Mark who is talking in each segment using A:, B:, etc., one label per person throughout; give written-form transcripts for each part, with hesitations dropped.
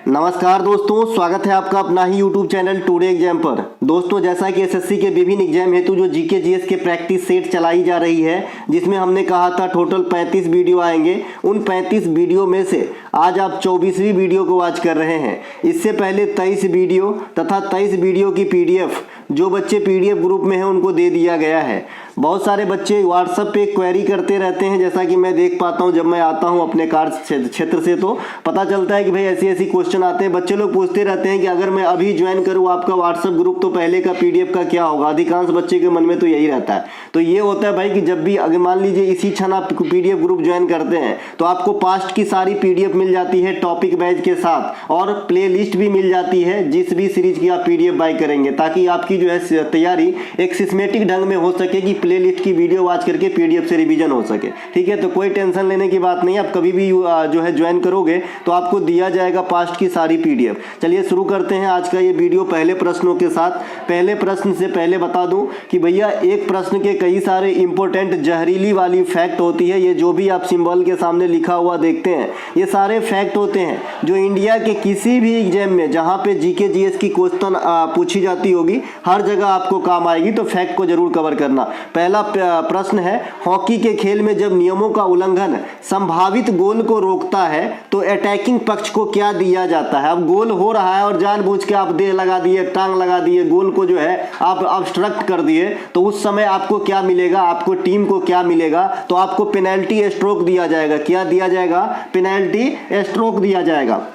A: नमस्कार दोस्तों, स्वागत है आपका अपना ही YouTube चैनल टुडे एग्जाम पर। दोस्तों, जैसा कि एसएससी के विभिन्न एग्जाम हेतु जो जीके जीएस के प्रैक्टिस सेट चलाई जा रही है, जिसमें हमने कहा था टोटल 35 वीडियो आएंगे। उन 35 वीडियो में से आज आप 24वीं वीडियो को वॉच कर रहे हैं। इससे पहले 23 वीडियो तथा 23 वीडियो की PDF जो बच्चे PDF ग्रुप में हैं उनको दे दिया गया है। बहुत सारे बच्चे व्हाट्सएप पे क्वेरी करते रहते हैं, जैसा कि मैं देख पाता हूं जब मैं आता हूं अपने कार्य क्षेत्र से, तो पता चलता है कि भाई ऐसी ऐसी क्वेश्चन आते हैं। बच्चे लोग पूछते रहते हैं कि अगर मैं अभी ज्वाइन करूं आपका व्हाट्सएप ग्रुप तो पहले का PDF का क्या होगा। अधिकांश बच्चे के मन में तो यही रहता है। तो ये होता है भाई कि जब भी अगर मान लीजिए इसी क्षण आप PDF ग्रुप ज्वाइन करते हैं तो आपको पास्ट की सारी PDF मिल जाती है टॉपिक वाइज के साथ, और प्ले लिस्ट भी मिल जाती है जिस भी सीरीज की आप PDF बाय करेंगे, ताकि आपकी जो है तैयारी एक सिस्टमेटिक ढंग में हो सके कि प्ले लिस्ट की वीडियो वॉच करके PDF से रिवीजन हो सके। ठीक है, तो कोई टेंशन लेने की बात नहीं। आप कभी भी जो है ज्वाइन करोगे तो आपको दिया जाएगा पास्ट की सारी PDF। चलिए शुरू करते हैं आज का ये वीडियो पहले प्रश्नों के साथ। पहले प्रश्न से पहले बता दूं कि भैया एक प्रश्न के कई सारे इंपॉर्टेंट जहरीली वाली फैक्ट होती है। ये जो भी आप सिंबल के सामने लिखा हुआ देखते हैं, ये सारे फैक्ट होते हैं जो इंडिया के किसी भी एग्जाम में जहां पे जीके जीएस की क्वेश्चन पूछी जाती होगी, हर जगह आपको काम आएगी। तो फैक्ट को जरूर कवर करना। पहला प्रश्न है, हॉकी के खेल में जब नियमों का उल्लंघन संभावित गोल को रोकता है तो अटैकिंग पक्ष को क्या दिया जाता है। अब गोल हो रहा है और जानबूझ के आप देह लगा दिए, टांग लगा दिए, गोल को जो है आप ऑब्स्ट्रक्ट कर दिए, तो उस समय आपको क्या मिलेगा, आपको टीम को क्या मिलेगा। तो आपको पेनल्टी स्ट्रोक दिया जाएगा। क्या दिया जाएगा? पेनल्टी स्ट्रोक दिया जाएगा।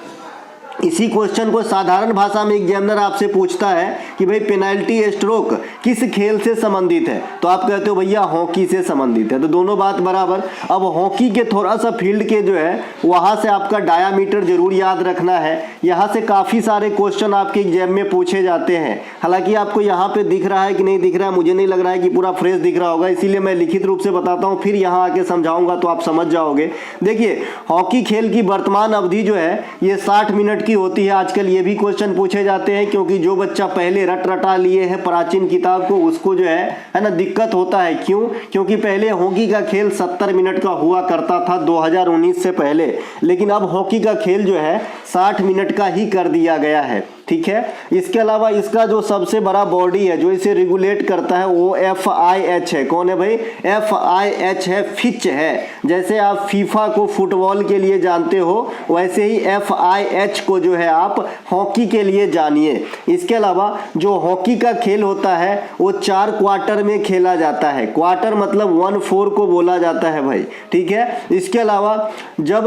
A: इसी क्वेश्चन को साधारण भाषा में एग्जामिनर आपसे पूछता है कि भाई पेनल्टी स्ट्रोक किस खेल से संबंधित है, तो आप कहते हो भैया हॉकी से संबंधित है। तो दोनों बात बराबर। अब हॉकी के थोड़ा सा फील्ड के जो है वहां से आपका डायामीटर जरूर याद रखना है। यहाँ से काफी सारे क्वेश्चन आपके एग्जाम में पूछे जाते हैं। हालांकि आपको यहाँ पे दिख रहा है कि नहीं दिख रहा है, मुझे नहीं लग रहा है कि पूरा फ्रेश दिख रहा होगा, इसीलिए मैं लिखित रूप से बताता हूँ, फिर यहाँ आके समझाऊंगा तो आप समझ जाओगे। देखिए, हॉकी खेल की वर्तमान अवधि जो है ये 60 मिनट की होती है। आजकल ये भी क्वेश्चन पूछे जाते हैं, क्योंकि जो बच्चा पहले रटा लिए है प्राचीन किताब को, उसको जो है ना दिक्कत होता है। क्यों? क्योंकि पहले हॉकी का खेल 70 मिनट का हुआ करता था 2019 से पहले, लेकिन अब हॉकी का खेल जो है 60 मिनट का ही कर दिया गया है। ठीक है, इसके अलावा इसका जो सबसे बड़ा बॉडी है जो इसे रेगुलेट करता है वो FIH है। कौन है भाई? FIH है, फिच है। जैसे आप फीफा को फुटबॉल के लिए जानते हो, वैसे ही FIH को जो है आप हॉकी के लिए जानिए। इसके अलावा जो हॉकी का खेल होता है वो 4 क्वार्टर में खेला जाता है। क्वार्टर मतलब 1/4 को बोला जाता है भाई। ठीक है, इसके अलावा जब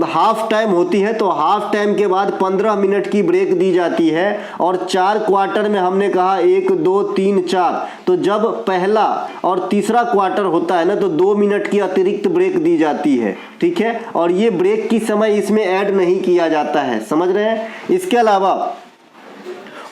A: हाफ टाइम होती है तो हाफ टाइम के बाद 15 मिनट की ब्रेक दी जाती है, और 4 क्वार्टर में हमने कहा 1 2 3 4, तो जब पहला और तीसरा क्वार्टर होता है ना तो 2 मिनट की अतिरिक्त ब्रेक दी जाती है। ठीक है, और ये ब्रेक की समय इसमें ऐड नहीं किया जाता है। समझ रहे हैं? इसके अलावा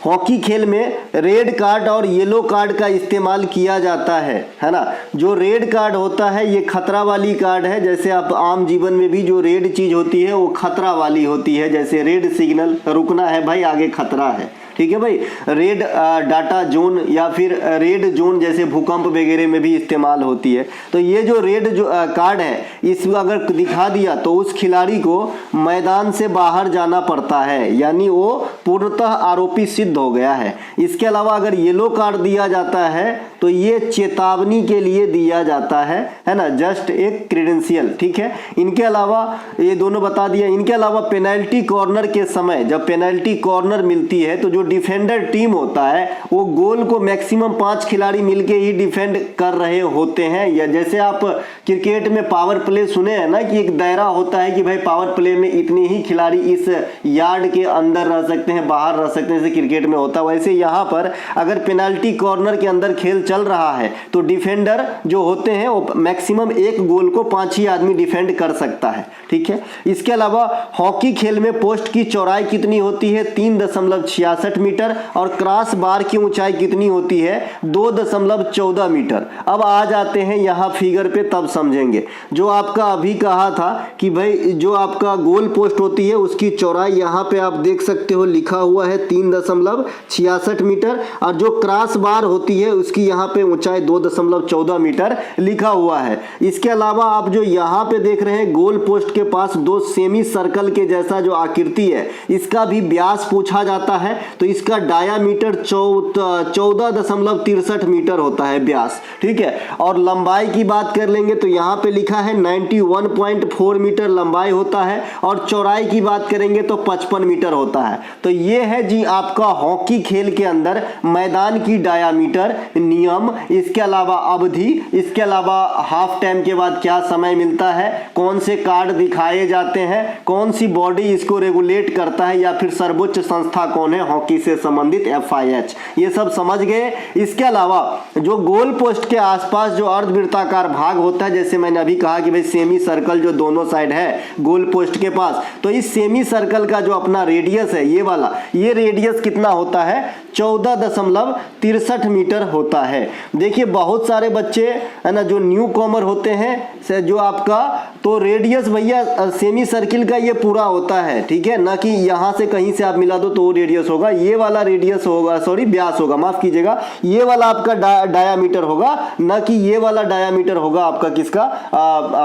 A: हॉकी खेल में रेड कार्ड और येलो कार्ड का इस्तेमाल किया जाता है ना। जो रेड कार्ड होता है ये खतरा वाली कार्ड है। जैसे आप आम जीवन में भी जो रेड चीज होती है वो खतरा वाली होती है। जैसे रेड सिग्नल, रुकना है भाई, आगे खतरा है। ठीक है भाई। रेड डाटा जोन या फिर रेड जोन जैसे भूकंप वगैरह में भी इस्तेमाल होती है। तो ये जो रेड जो कार्ड है, इसमें अगर दिखा दिया तो उस खिलाड़ी को मैदान से बाहर जाना पड़ता है, यानी वो पूर्णतः आरोपी सिद्ध हो गया है। इसके अलावा अगर येलो कार्ड दिया जाता है तो ये चेतावनी के लिए दिया जाता है ना, जस्ट एक क्रेडेंशियल। ठीक है, इनके अलावा ये दोनों बता दिया। इनके अलावा पेनल्टी कॉर्नर के समय जब पेनल्टी कॉर्नर मिलती है तो जो डिफेंडर टीम होता है वो गोल को मैक्सिमम 5 खिलाड़ी मिलके ही डिफेंड कर रहे होते हैं। या जैसे आप क्रिकेट में पावर प्ले सुने हैं ना कि एक दायरा होता है कि भाई पावर प्ले में इतने ही खिलाड़ी इस यार्ड के अंदर रह सकते हैं, बाहर रह सकते हैं, जैसे क्रिकेट में होता है। वैसे यहाँ पर अगर पेनल्टी कॉर्नर के अंदर खेल चल रहा है तो डिफेंडर जो होते हैं वो मैक्सिमम एक गोल को 5 ही आदमी डिफेंड कर सकता है। ठीक है, इसके अलावा हॉकी खेल में पोस्ट की चौड़ाई कितनी होती है? 3.66 66 मीटर और क्रॉस बार की ऊंचाई कितनी होती है 2.14 मीटर। अब आ जाते हैं यहाँ फिगर पे, तब समझेंगे। जो आपका अभी कहा था कि भाई जो आपका गोल पोस्ट होती है उसकी चौड़ाई यहाँ पे आप देख सकते हो लिखा हुआ है 3.66 मीटर और जो क्रॉस बार होती है उसकी यहाँ पे ऊंचाई 2.14 मीटर लिखा हुआ है। इसके अलावा आप जो यहाँ पे देख रहे हैं गोल पोस्ट के पास दो सेमी सर्कल के जैसा जो आकृति है इसका भी व्यास पूछा जाता है, तो इसका डायामीटर 14.63 मीटर होता है व्यास, ठीक है। और लंबाई की बात कर लेंगे तो यहाँ पे लिखा है 91.4 मीटर लंबाई होता है और चौड़ाई की बात करेंगे तो 55 मीटर होता है। तो ये है जी आपका हॉकी खेल के अंदर मैदान की डायामीटर, नियम, इसके अलावा अवधि, इसके अलावा हाफ टाइम के बाद क्या समय मिलता है, कौन से कार्ड दिखाए जाते हैं, कौन सी बॉडी इसको रेगुलेट करता है या फिर सर्वोच्च संस्था कौन है हॉकी से संबंधित FIH, ये सब समझ गए। इसके अलावा जो गोल पोस्ट के आसपास जो अर्धवृत्ताकार भाग होता है, जैसे मैंने अभी कहा कि भाई सेमी सर्कल जो दोनों साइड है गोल पोस्ट के पास, तो इस सेमी सर्कल का जो अपना रेडियस है ये वाला, ये रेडियस कितना होता है 14.63 मीटर होता है। देखिए बहुत सारे बच्चे है ना जो न्यू कॉमर होते हैं, जो आपका तो रेडियस भैया सेमी सर्किल का ये पूरा होता है, ठीक है ना, कि यहाँ से कहीं से आप मिला दो तो वो रेडियस होगा, ये वाला रेडियस होगा, सॉरी व्यास होगा, माफ कीजिएगा, ये वाला आपका डायामीटर होगा, ना कि ये वाला डायामीटर होगा आपका किसका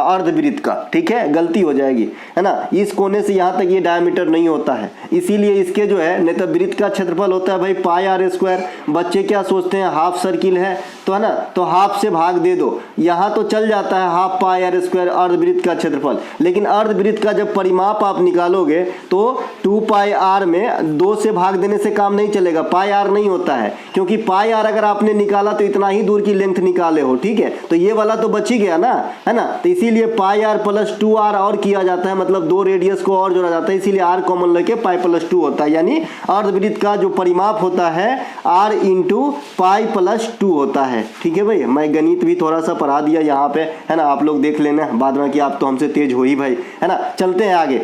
A: अर्धवृत्त का, ठीक है, गलती हो जाएगी है ना। इस कोने से यहाँ तक ये डायामीटर नहीं होता है, इसीलिए इसके जो है नहीं तो वृत्त का क्षेत्रफल होता है भाई पाई आर स्क्वायर। बच्चे क्या सोचते हैं हाफ सर्किल है तो है ना, तो हाफ से भाग दे दो, यहाँ तो चल जाता है हाफ पाई आर स्क्वायर अर्धवृत्त का क्षेत्रफल, लेकिन अर्धवृत्त का जब परिमाप आप निकालोगे तो 2 पाई आर में 2 से भाग देने से काम नहीं चलेगा, पाई आर नहीं होता है, क्योंकि पाई आर अगर आपने निकाला तो इतना ही दूर की लेंथ निकाले हो, ठीक है, तो ये वाला तो बच ही गया ना, है ना। तो इसीलिए पाई आर प्लस 2r और किया जाता है, मतलब 2 रेडियस को और जोड़ा जाता है, इसीलिए r कॉमन लेके पाई प्लस 2 होता है, यानी अर्धवृत्त का जो परिमाप होता है r इंटू पाई प्लस 2 होता है, ठीक है भाई। मैं गणित भी थोड़ा सा पढ़ा दिया यहाँ पे, है ना, आप लोग देख लेना बाद में कि आप तो हमसे तेज हो ही भाई, है ना। चलते हैं आगे।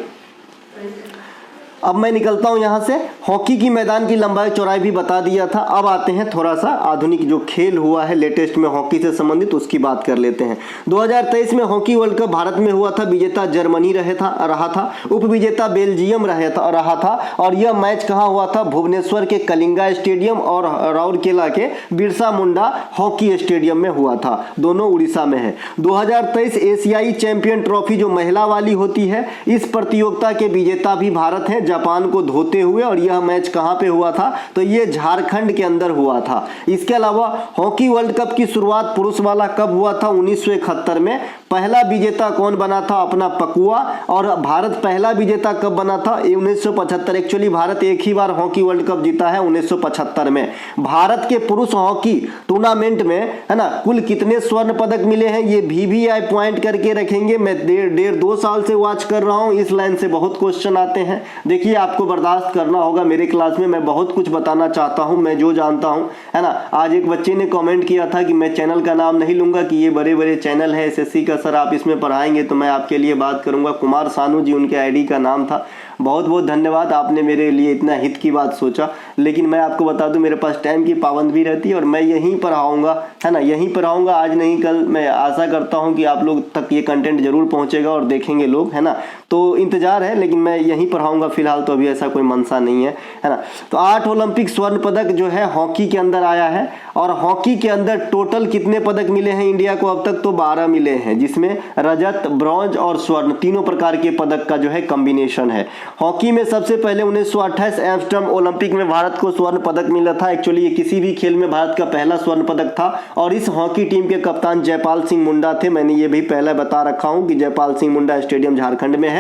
A: अब मैं निकलता हूं यहां से, हॉकी की मैदान की लंबाई चौड़ाई भी बता दिया था। अब आते हैं थोड़ा सा आधुनिक जो खेल हुआ है लेटेस्ट में हॉकी से संबंधित, उसकी बात कर लेते हैं। 2023 में हॉकी वर्ल्ड कप भारत में हुआ था, विजेता जर्मनी रहा था, उप विजेता बेल्जियम रहा था और यह मैच कहां हुआ था, भुवनेश्वर के कलिंगा स्टेडियम और राउरकेला के बिरसा मुंडा हॉकी स्टेडियम में हुआ था, दोनों उड़ीसा में है। 2023 एशियाई चैंपियन ट्रॉफी जो महिला वाली होती है, इस प्रतियोगिता के विजेता भी भारत है, जापान को धोते हुए, और यह मैच कहां पे हुआ था, तो यह झारखंड के अंदर हुआ था। इसके अलावा हॉकी वर्ल्ड कप की शुरुआत पुरुष वाला कब हुआ था, 1971 में। पहला विजेता कौन बना था, अपना पकुआ, और भारत पहला विजेता कब बना था, 1975। एक्चुअली भारत एक ही बार हॉकी वर्ल्ड कप जीता है, 1975 में। भारत के पुरुष हॉकी टूर्नामेंट में, है ना, कुल कितने स्वर्ण पदक मिले हैं, ये VVI पॉइंट करके रखेंगे। मैं डेढ़ 2 साल से वॉच कर रहा हूं, इस लाइन से बहुत क्वेश्चन आते हैं। देखिए आपको बर्दाश्त करना होगा, मेरे क्लास में मैं बहुत कुछ बताना चाहता हूं, मैं जो जानता हूं, है ना। आज एक बच्चे ने कमेंट किया था कि मैं चैनल का नाम नहीं लूंगा, कि ये बड़े बड़े चैनल है SSC का, सर आप इसमें पढ़ाएंगे तो मैं आपके लिए बात करूंगा। कुमार सानू जी उनके ID का नाम था। बहुत बहुत धन्यवाद, आपने मेरे लिए इतना हित की बात सोचा। लेकिन मैं आपको बता दूं मेरे पास टाइम की पाबंदी भी रहती है और मैं यहीं पढ़ाऊंगा, है ना, यहीं पढ़ाऊंगा, आज नहीं कल। मैं आशा करता हूं कि आप लोग तक ये कंटेंट जरूर पहुंचेगा और देखेंगे लोग, है ना। तो इंतजार है, लेकिन मैं यहीं पढ़ाऊंगा फिलहाल, तो अभी ऐसा कोई मनसा नहीं है, है ना। तो 8 ओलंपिक स्वर्ण पदक जो है हॉकी के अंदर आया है, और हॉकी के अंदर टोटल कितने पदक मिले हैं इंडिया को अब तक, तो 12 मिले हैं, जिसमें रजत, ब्रॉन्ज और स्वर्ण तीनों प्रकार के पदक का जो है कॉम्बिनेशन है। हॉकी में सबसे पहले 1928 एम्स्टर्डम ओलंपिक में भारत को स्वर्ण पदक मिला था। एक्चुअली ये किसी भी खेल में भारत का पहला स्वर्ण पदक था, और इस हॉकी टीम के कप्तान जयपाल सिंह मुंडा थे। मैंने ये भी पहले बता रखा हूं कि जयपाल सिंह मुंडा स्टेडियम झारखंड में है।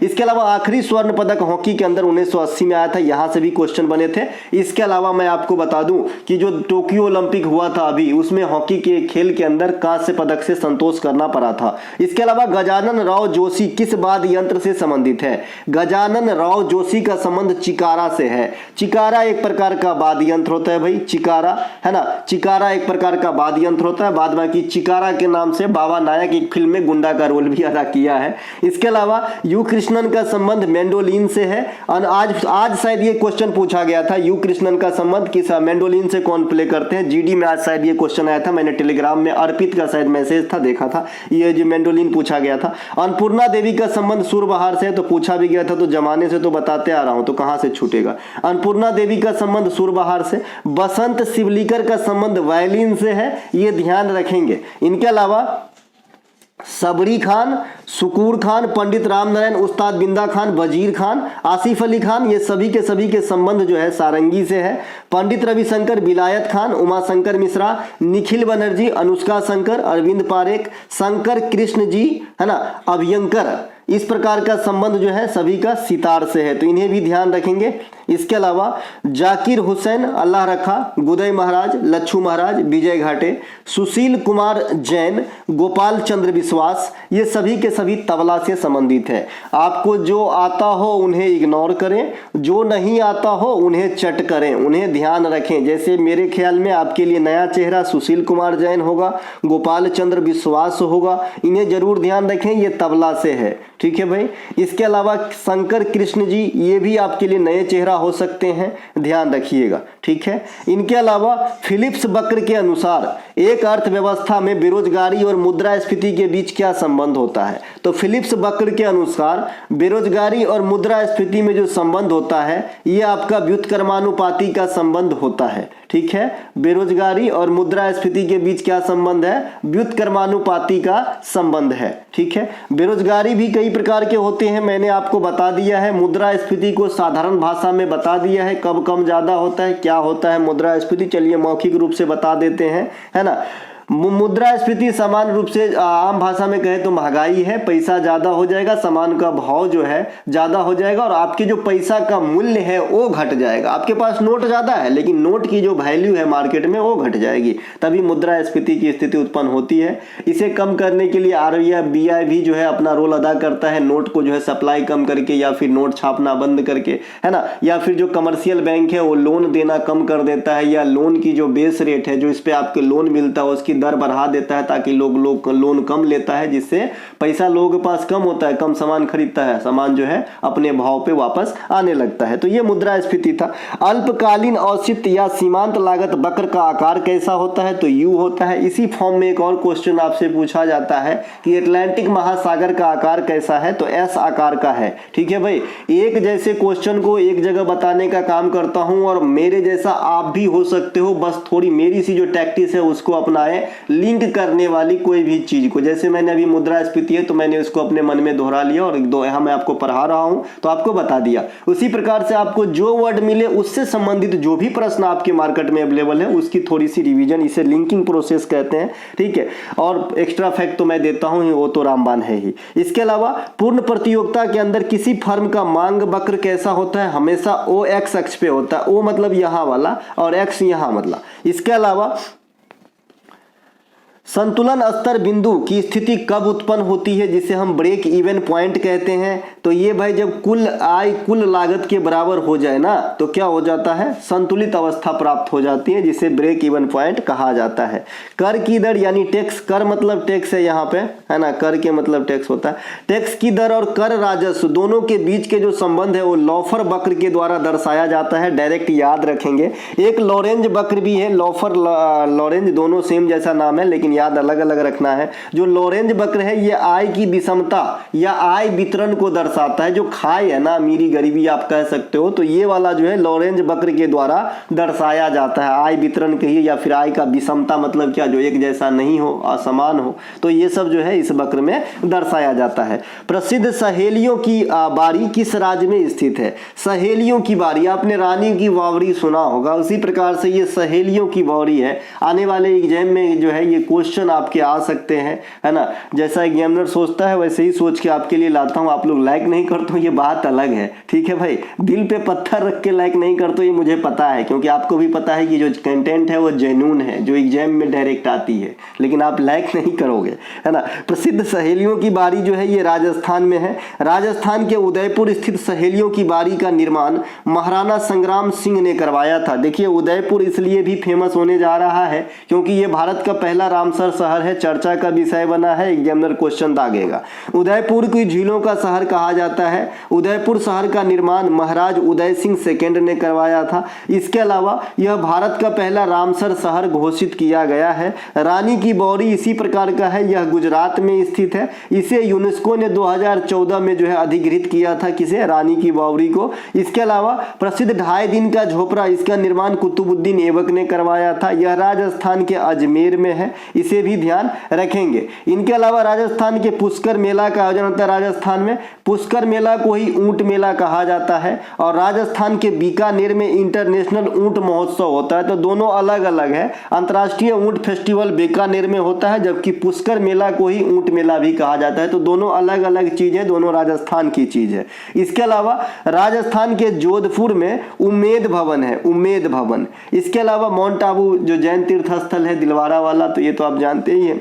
A: इसके अलावा आखिरी स्वर्ण पदक हॉकी के अंदर 1980 में आया था, यहां से भी क्वेश्चन बने थे। इसके अलावा मैं आपको बता दूं कि जो टोक्यो ओलंपिक हुआ था अभी, उसमें हॉकी के खेल के अंदर कांस्य पदक से संतोष करना पड़ा था। इसके अलावा गजानन राव जोशी किस वाद्य यंत्र से संबंधित है, गजानन राव जोशी का संबंध चिकारा से है। चिकारा एक प्रकार का वाद्य यंत्र होता है भाई, चिकारा, है ना, चिकारा एक प्रकार का वाद्य यंत्र होता है। बाद बाकी चिकारा के नाम से बाबा नायक एक फिल्म में गुंडा का रोल भी अदा किया है। इसके अलावा यू कृष्णन का संबंध मैंडोलिन से है। और आज शायद ये क्वेश्चन पूछा गया था, यू कृष्णन का संबंध किस मैंडोलिन से कौन प्ले करते हैं। जीडी में आज शायद ये क्वेश्चन आया था, मैंने टेलीग्राम में अर्पित का शायद मैसेज था, देखा था, ये जो मैंडोलिन पूछा गया था। अन्नपूर्णा देवी का संबंध सुरबहार से है, तो पूछा भी गया था, तो जमाने से तो बताते आ रहा हूं, तो कहां से छूटेगा। अन्नपूर्णा देवी का संबंध सुरबहार से। बसंत शिवलीकर का संबंध वायलिन से है, ये ध्यान रखेंगे। इनके अलावा सबरी खान, सुकूर खान, पंडित राम नारायण, उस्ताद बिंदा खान, वजीर खान, आसिफ अली खान, ये सभी के संबंध जो है सारंगी से है। पंडित रविशंकर, विलायत खान, उमाशंकर मिश्रा, निखिल बनर्जी, अनुष्का शंकर, अरविंद पारेख, शंकर कृष्ण जी, है ना, अभयंकर, इस प्रकार का संबंध जो है सभी का सितार से है, तो इन्हें भी ध्यान रखेंगे। इसके अलावा जाकिर हुसैन, अल्लाह रखा, गुदई महाराज, लच्छू महाराज, विजय घाटे, सुशील कुमार जैन, गोपाल चंद्र विश्वास, ये सभी के सभी तबला से संबंधित है। आपको जो आता हो उन्हें इग्नोर करें, जो नहीं आता हो उन्हें चट करें, उन्हें ध्यान रखें। जैसे मेरे ख्याल में आपके लिए नया चेहरा सुशील कुमार जैन होगा, गोपाल चंद्र विश्वास होगा, इन्हें जरूर ध्यान रखें, ये तबला से है, ठीक है भाई। इसके अलावा शंकर कृष्ण जी, ये भी आपके लिए नए चेहरा हो सकते हैं, ध्यान रखिएगा, ठीक है। इनके अलावा फिलिप्स बकर के अनुसार एक अर्थव्यवस्था में बेरोजगारी और मुद्रास्फीति के बीच क्या संबंध होता है, तो फिलिप्स बकर के अनुसार बेरोजगारी और मुद्रास्फीति में जो संबंध होता है ये आपका व्युत्क्रमानुपाती का संबंध होता है, ठीक है। बेरोजगारी और मुद्रास्फीति के बीच क्या संबंध है, व्युत्क्रमानुपाती का संबंध है, ठीक है। बेरोजगारी भी कई प्रकार के होते हैं, मैंने आपको बता दिया है। मुद्रास्फीति को साधारण भाषा में बता दिया है, कब कम ज्यादा होता है, क्या होता है मुद्रास्फीति, चलिए मौखिक रूप से बता देते हैं, है ना। मुद्रास्फीति समान रूप से आम भाषा में कहे तो महंगाई है, पैसा ज्यादा हो जाएगा, सामान का भाव जो है ज्यादा हो जाएगा और आपके जो पैसा का मूल्य है वो घट जाएगा। आपके पास नोट ज्यादा है लेकिन नोट की जो वैल्यू है मार्केट में वो घट जाएगी, तभी मुद्रास्फीति की स्थिति उत्पन्न होती है। इसे कम करने के लिए RBI भी जो है अपना रोल अदा करता है, नोट को जो है सप्लाई कम करके या फिर नोट छापना बंद करके, है ना, या फिर जो कमर्शियल बैंक है वो लोन देना कम कर देता है, या लोन की जो बेस रेट है जो इस पे आपके लोन मिलता है उसकी दर बढ़ा देता है ताकि लोग लोन कम लेता है, जिससे पैसा लोगों के पास कम होता है, कम सामान खरीदता है, सामान जो है अपने भाव पे वापस आने लगता है। तो ये मुद्रास्फीति था। अल्पकालीन औचित्य या सीमांत लागत वक्र का आकार कैसा होता है, तो यू होता है। इसी फॉर्म में एक और क्वेश्चन आपसे पूछा जाता है कि अटलांटिक महासागर का आकार कैसा है, तो एस आकार का है, ठीक है भाई। एक जैसे क्वेश्चन को एक जगह बताने का काम करता हूं और मेरे जैसा आप भी हो सकते हो, बस थोड़ी मेरी सी जो टैक्टिस है उसको अपनाएं, लिंक करने वाली कोई भी चीज को। जैसे मैंने अभी मुद्रास्फीति है तो मैंने उसको अपने मन में दोहरा लिया और यहाँ मैं आपको पढ़ा रहा हूं तो आपको बता दिया। उसी प्रकार से आपको जो वर्ड मिले उससे संबंधित जो भी प्रश्न आपके मार्केट में अवेलेबल है उसकी थोड़ी सी रिवीजन, इसे लिंकिंग प्रोसेस कहते हैं, ठीक है। और एक्स्ट्रा फैक्ट तो मैं देता हूं, वो तो रामबाण है ही। इसके अलावा पूर्ण प्रतियोगिता के अंदर किसी फर्म का मांग वक्र कैसा होता है, हमेशा ओ एक्स अक्ष पे होता है, ओ मतलब यहां वाला और एक्स यहां मतलब। इसके अलावा संतुलन स्तर बिंदु की स्थिति कब उत्पन्न होती है, जिसे हम ब्रेक इवन पॉइंट कहते हैं, तो ये भाई जब कुल आय कुल लागत के बराबर हो जाए ना तो क्या हो जाता है, संतुलित अवस्था प्राप्त हो जाती है, जिसे ब्रेक इवन पॉइंट कहा जाता है। कर की दर यानी टैक्स, कर मतलब टैक्स है यहाँ पे, है ना, कर के मतलब टैक्स होता है। टैक्स की दर और कर राजस्व दोनों के बीच के जो संबंध है वो लॉफर वक्र के द्वारा दर्शाया जाता है, डायरेक्ट याद रखेंगे। एक लॉरेंज वक्र भी है, लॉफर लॉरेंज दोनों सेम जैसा नाम है लेकिन याद अलग अलग रखना है। जो लॉरेंज वक्र है ये आय की विषमता या आय वितरण को दर्शाता है, जो खाई है ना, अमीरी गरीबी आप कह सकते हो, तो ये वाला जो है लॉरेंज वक्र के द्वारा दर्शाया जाता है। आय वितरण कहिए या फिर आय का विषमता मतलब क्या, जो एक जैसा नहीं हो, असमान हो, तो ये सब जो है इस वक्र में दर्शाया जाता है। प्रसिद्ध सहेलियों की बारी किस राज्य में स्थित है, सहेलियों की बारी, आपने रानी की बावरी सुना होगा, उसी प्रकार से ये सहेलियों की बावरी है। आने वाले एग्जाम में जो है ये क्वेश्चन आपके आ सकते हैं, है ना। जैसा एग्जामिनर सोचता है वैसे ही सोच के आपके लिए लाता हूं। आप लोग लाइक नहीं करते हो ये बात अलग है, ठीक है भाई, दिल पे पत्थर रख के लाइक नहीं करते ये मुझे पता है, क्योंकि आपको भी पता है कि जो कंटेंट है वो जेन्युइन है, जो एग्जाम में डायरेक्ट आती है, लेकिन आप लाइक नहीं करोगे, है ना। प्रसिद्ध सहेलियों की बारी जो है ये राजस्थान में है। राजस्थान के उदयपुर स्थित सहेलियों की बारी का निर्माण महाराणा संग्राम सिंह ने करवाया था। देखिए उदयपुर इसलिए भी फेमस होने जा रहा है क्योंकि ये भारत का पहला राम रामसर शहर है, चर्चा का विषय बना है, एग्जामिनर क्वेश्चन दागेगा। उदयपुर की झीलों का शहर कहा जाता है। उदयपुर शहर का निर्माण महाराज उदय सिंह सेकेंड ने करवाया था। इसके अलावा यह भारत का पहला रामसर शहर घोषित किया गया है। रानी की बावड़ी इसी प्रकार का है, यह गुजरात में स्थित है। इसे यूनेस्को ने 2014 में जो है अधिकृत किया था, किसे, रानी की बावड़ी को। इसके अलावा प्रसिद्ध 2.5 दिन का झोपड़ा, इसका निर्माण कुतुबुद्दीन ऐबक ने करवाया था। यह राजस्थान के अजमेर में है, इसे भी ध्यान रखेंगे। इनके अलावा राजस्थान के पुष्कर मेला का आयोजन होता है। राजस्थान में पुष्कर मेला को ही ऊंट मेला कहा जाता है और राजस्थान के बीकानेर में इंटरनेशनल ऊंट महोत्सव होता है। तो दोनों अलग अलग है। अंतर्राष्ट्रीय ऊंट फेस्टिवल बीकानेर में होता है, जबकि पुष्कर मेला को ही ऊंट मेला भी कहा जाता है। तो दोनों अलग अलग चीज है, दोनों राजस्थान की चीज है। इसके अलावा राजस्थान के जोधपुर में उम्मेद भवन है, उम्मेद भवन। इसके अलावा माउंट आबू जो जैन तीर्थ स्थल है, दिलवारा वाला, तो ये तो आप जानते ही हैं।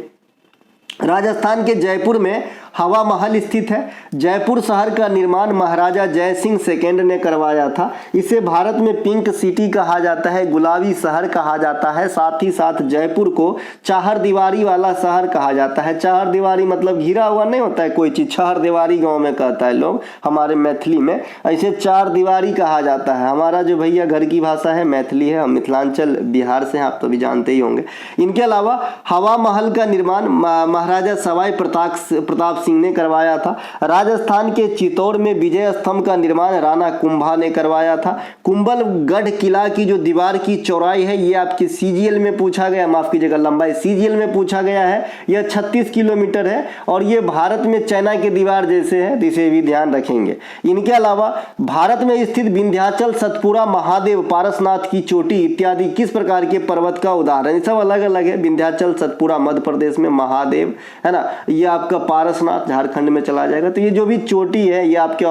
A: राजस्थान के जयपुर में हवा महल स्थित है। जयपुर शहर का निर्माण महाराजा जय सिंह सेकेंड ने करवाया था। इसे भारत में पिंक सिटी कहा जाता है, गुलाबी शहर कहा जाता है। साथ ही साथ जयपुर को चार दीवारी वाला शहर कहा जाता है। चार दीवारी मतलब घिरा हुआ नहीं होता है कोई चीज, चार दीवारी गांव में कहता है लोग, हमारे मैथिली में ऐसे चार दीवारी कहा जाता है। हमारा जो भैया घर की भाषा है मैथिली है, हम मिथिलांचल बिहार से हैं, आप तो भी जानते ही होंगे। इनके अलावा हवा महल का निर्माण महाराजा सवाई प्रताप सिंह ने करवाया था। राजस्थान के चित्तौड़ में विजय स्तंभ का निर्माण राणा कुंभा ने करवाया था। कुंभलगढ़ किला की जो दीवार की चौड़ाई है, ये आपके सीजीएल में पूछा गया, माफ कीजिएगा लंबाई सीजीएल में पूछा गया है। यह 36 किलोमीटर है और ये भारत में चाइना की दीवार जैसे है, इसे भी ध्यान रखेंगे। इनके अलावा भारत में स्थित विंध्याचल, सतपुड़ा, महादेव, पारसनाथ की चोटी इत्यादि किस प्रकार के पर्वत का उदाहरण, सब अलग अलग है। विंध्याचल, सतपुड़ा मध्य प्रदेश में, महादेव है ना, ये आपका पारसनाथ झारखंड में चला जाएगा। तो ये जो भी चोटी है ये आपके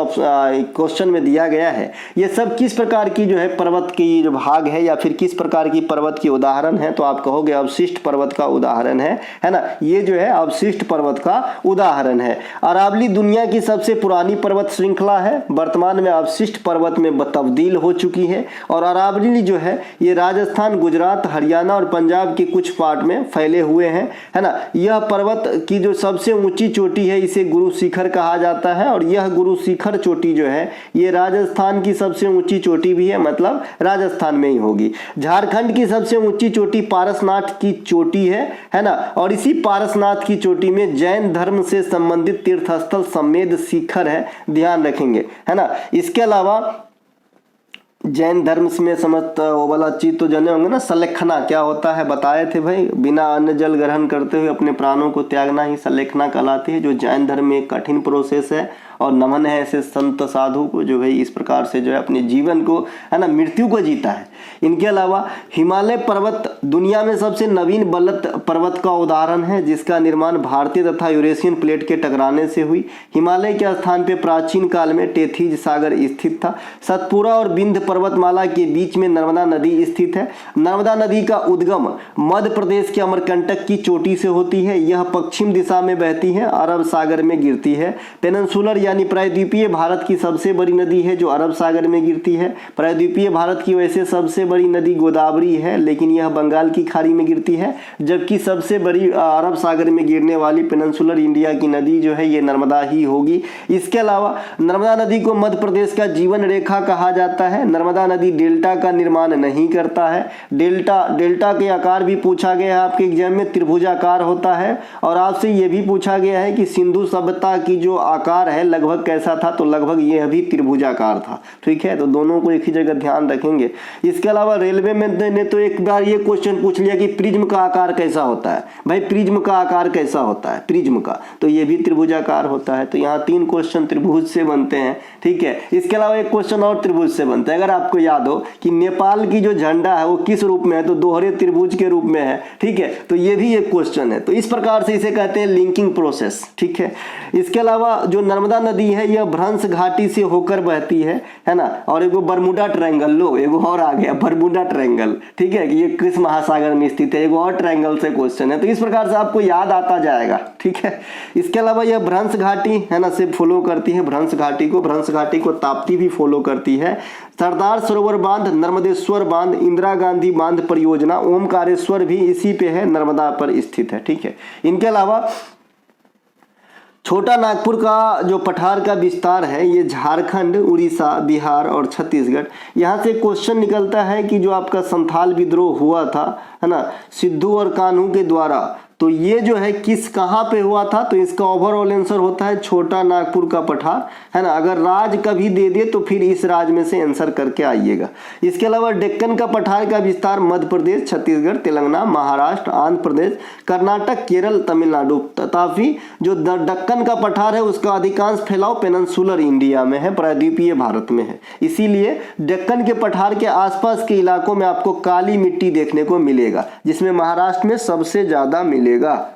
A: क्वेश्चन में दिया गया है। ये सब किस प्रकार की जो है पर्वत की जो भाग है या फिर किस प्रकार की पर्वत की उदाहरण है, तो आप कहोगे अवशिष्ट पर्वत का उदाहरण है ना। ये जो है अवशिष्ट पर्वत का उदाहरण है। अरावली दुनिया की सबसे पुरानी पर्वत श्रृंखला है, वर्तमान में अवशिष्ट पर्वत में तब्दील हो चुकी है। और अरावली जो है ये राजस्थान, गुजरात, हरियाणा और पंजाब के कुछ पार्ट में फैले हुए हैं, है ना। यह पर्वत की जो सबसे ऊंची चोटी है इसे गुरु शिखर कहा जाता है और यह गुरु शिखर चोटी जो है ये राजस्थान की सबसे ऊंची चोटी भी है, मतलब राजस्थान में ही होगी। झारखंड की सबसे ऊंची चोटी पारसनाथ की चोटी है ना। और इसी पारसनाथ की चोटी में जैन धर्म से संबंधित तीर्थस्थल समेध शिखर है, ध्यान रखेंगे, है ना। इसके अलावा जैन धर्म में समझता वो वाला चीज तो जाने होंगे ना, सलेखना क्या होता है बताए थे भाई, बिना अन्न जल ग्रहण करते हुए अपने प्राणों को त्यागना ही सलेखना कहलाती है, जो जैन धर्म में एक कठिन प्रोसेस है। और नमन है ऐसे संत साधु को जो भाई इस प्रकार से जो है अपने जीवन को, है ना, मृत्यु को जीता है। इनके अलावा हिमालय पर्वत दुनिया में सबसे नवीन बलत पर्वत का उदाहरण है, जिसका निर्माण भारतीय तथा यूरेशियन प्लेट के टकराने से हुई। हिमालय के स्थान पे प्राचीन काल में टेथिज सागर स्थित था। सतपुड़ा और विंध्य पर्वतमाला के बीच में नर्मदा नदी स्थित है। नर्मदा नदी का उद्गम मध्य प्रदेश के अमरकंटक की चोटी से होती है। यह पश्चिम दिशा में बहती है, अरब सागर में गिरती है। पेनिनसुलर यानी प्रायद्वीपीय भारत की सबसे बड़ी नदी है जो अरब सागर में गिरती है। प्रायद्वीपीय भारत की वैसे सबसे बड़ी नदी गोदावरी है, लेकिन यह बंगाल की खाड़ी में गिरती है, जबकि सबसे बड़ी अरब सागर में गिरने वाली पेनिनसुलर इंडिया की नदी जो है ये नर्मदा ही होगी। इसके अलावा नर्मदा नदी को मध्य प्रदेश का जीवन रेखा कहा जाता है। नर्मदा नदी डेल्टा का निर्माण नहीं करता है। डेल्टा के आकार भी पूछा गया है आपके एग्जाम में, त्रिभुजाकार होता है। और आपसे ये भी पूछा गया है कि सिंधु सभ्यता की जो आकार है लगभग कैसा था, तो लगभग ये भी त्रिभुजाकार था, ठीक है। तो दोनों को एक ही जगह ध्यान रखेंगे। इसके अलावा रेलवे में ने तो एक बार ये क्वेश्चन पूछ लिया कि प्रिज्म का आकार कैसा होता है। भाई प्रिज्म का आकार कैसा होता है प्रिज्म का, तो ये भी त्रिभुजाकार होता है। तो यहाँ 3 क्वेश्चन त्रिभुज से बनते हैं, ठीक है। इसके अलावा एक क्वेश्चन और त्रिभुज से बनता है। अगर आपको याद हो कि नेपाल की जो झंडा है वो किस रूप में है, तो दोहरे त्रिभुज के रूप में है, ठीक है। तो ये भी एक क्वेश्चन है। तो इस प्रकार से इसे कहते हैं लिंकिंग प्रोसेस, ठीक है। इसके अलावा जो नर्मदा नदी है यह भ्रंश घाटी से होकर बहती है ना। और एगो बरमुडा ट्रायंगल, लो एगो और आ गया बरमुडा ट्रायंगल, ठीक है, कि ये किस महासागर में स्थित है, एगो और ट्रायंगल से क्वेश्चन है, तो इस प्रकार से आपको याद आता जाएगा, ठीक है। इसके अलावा यह भ्रंश घाटी है ना से फॉलो करती है, भ्रंश घाटी को ताप्ती भी फॉलो करती है। सरदार सरोवर बांध, नर्मदेश्वर बांध, इंदिरा गांधी बांध परियोजना, ओमकारेश्वर भी इसी पे है, नर्मदा पर स्थित है, ठीक है। इनके अलावा छोटा नागपुर का जो पठार का विस्तार है ये झारखंड, उड़ीसा, बिहार और छत्तीसगढ़। यहाँ से क्वेश्चन निकलता है कि जो आपका संथाल विद्रोह हुआ था है ना सिद्धू और कान्हू के द्वारा, तो ये जो है कहाँ पे हुआ था, तो इसका ओवरऑल आंसर होता है छोटा नागपुर का पठार, है ना। अगर राज कभी दे दे तो फिर इस राज में से आंसर करके आइएगा। इसके अलावा डेक्कन का पठार का विस्तार मध्य प्रदेश, छत्तीसगढ़, तेलंगाना, महाराष्ट्र, आंध्र प्रदेश, कर्नाटक, केरल, तमिलनाडु। तथापि जो दक्कन का पठार है उसका अधिकांश फैलाव पेनिनसुलर इंडिया में है, प्रायद्वीपीय भारत में है। इसीलिए डेक्कन के पठार के आसपास के इलाकों में आपको काली मिट्टी देखने को मिलेगा, जिसमें महाराष्ट्र में सबसे ज्यादा मिलेगा,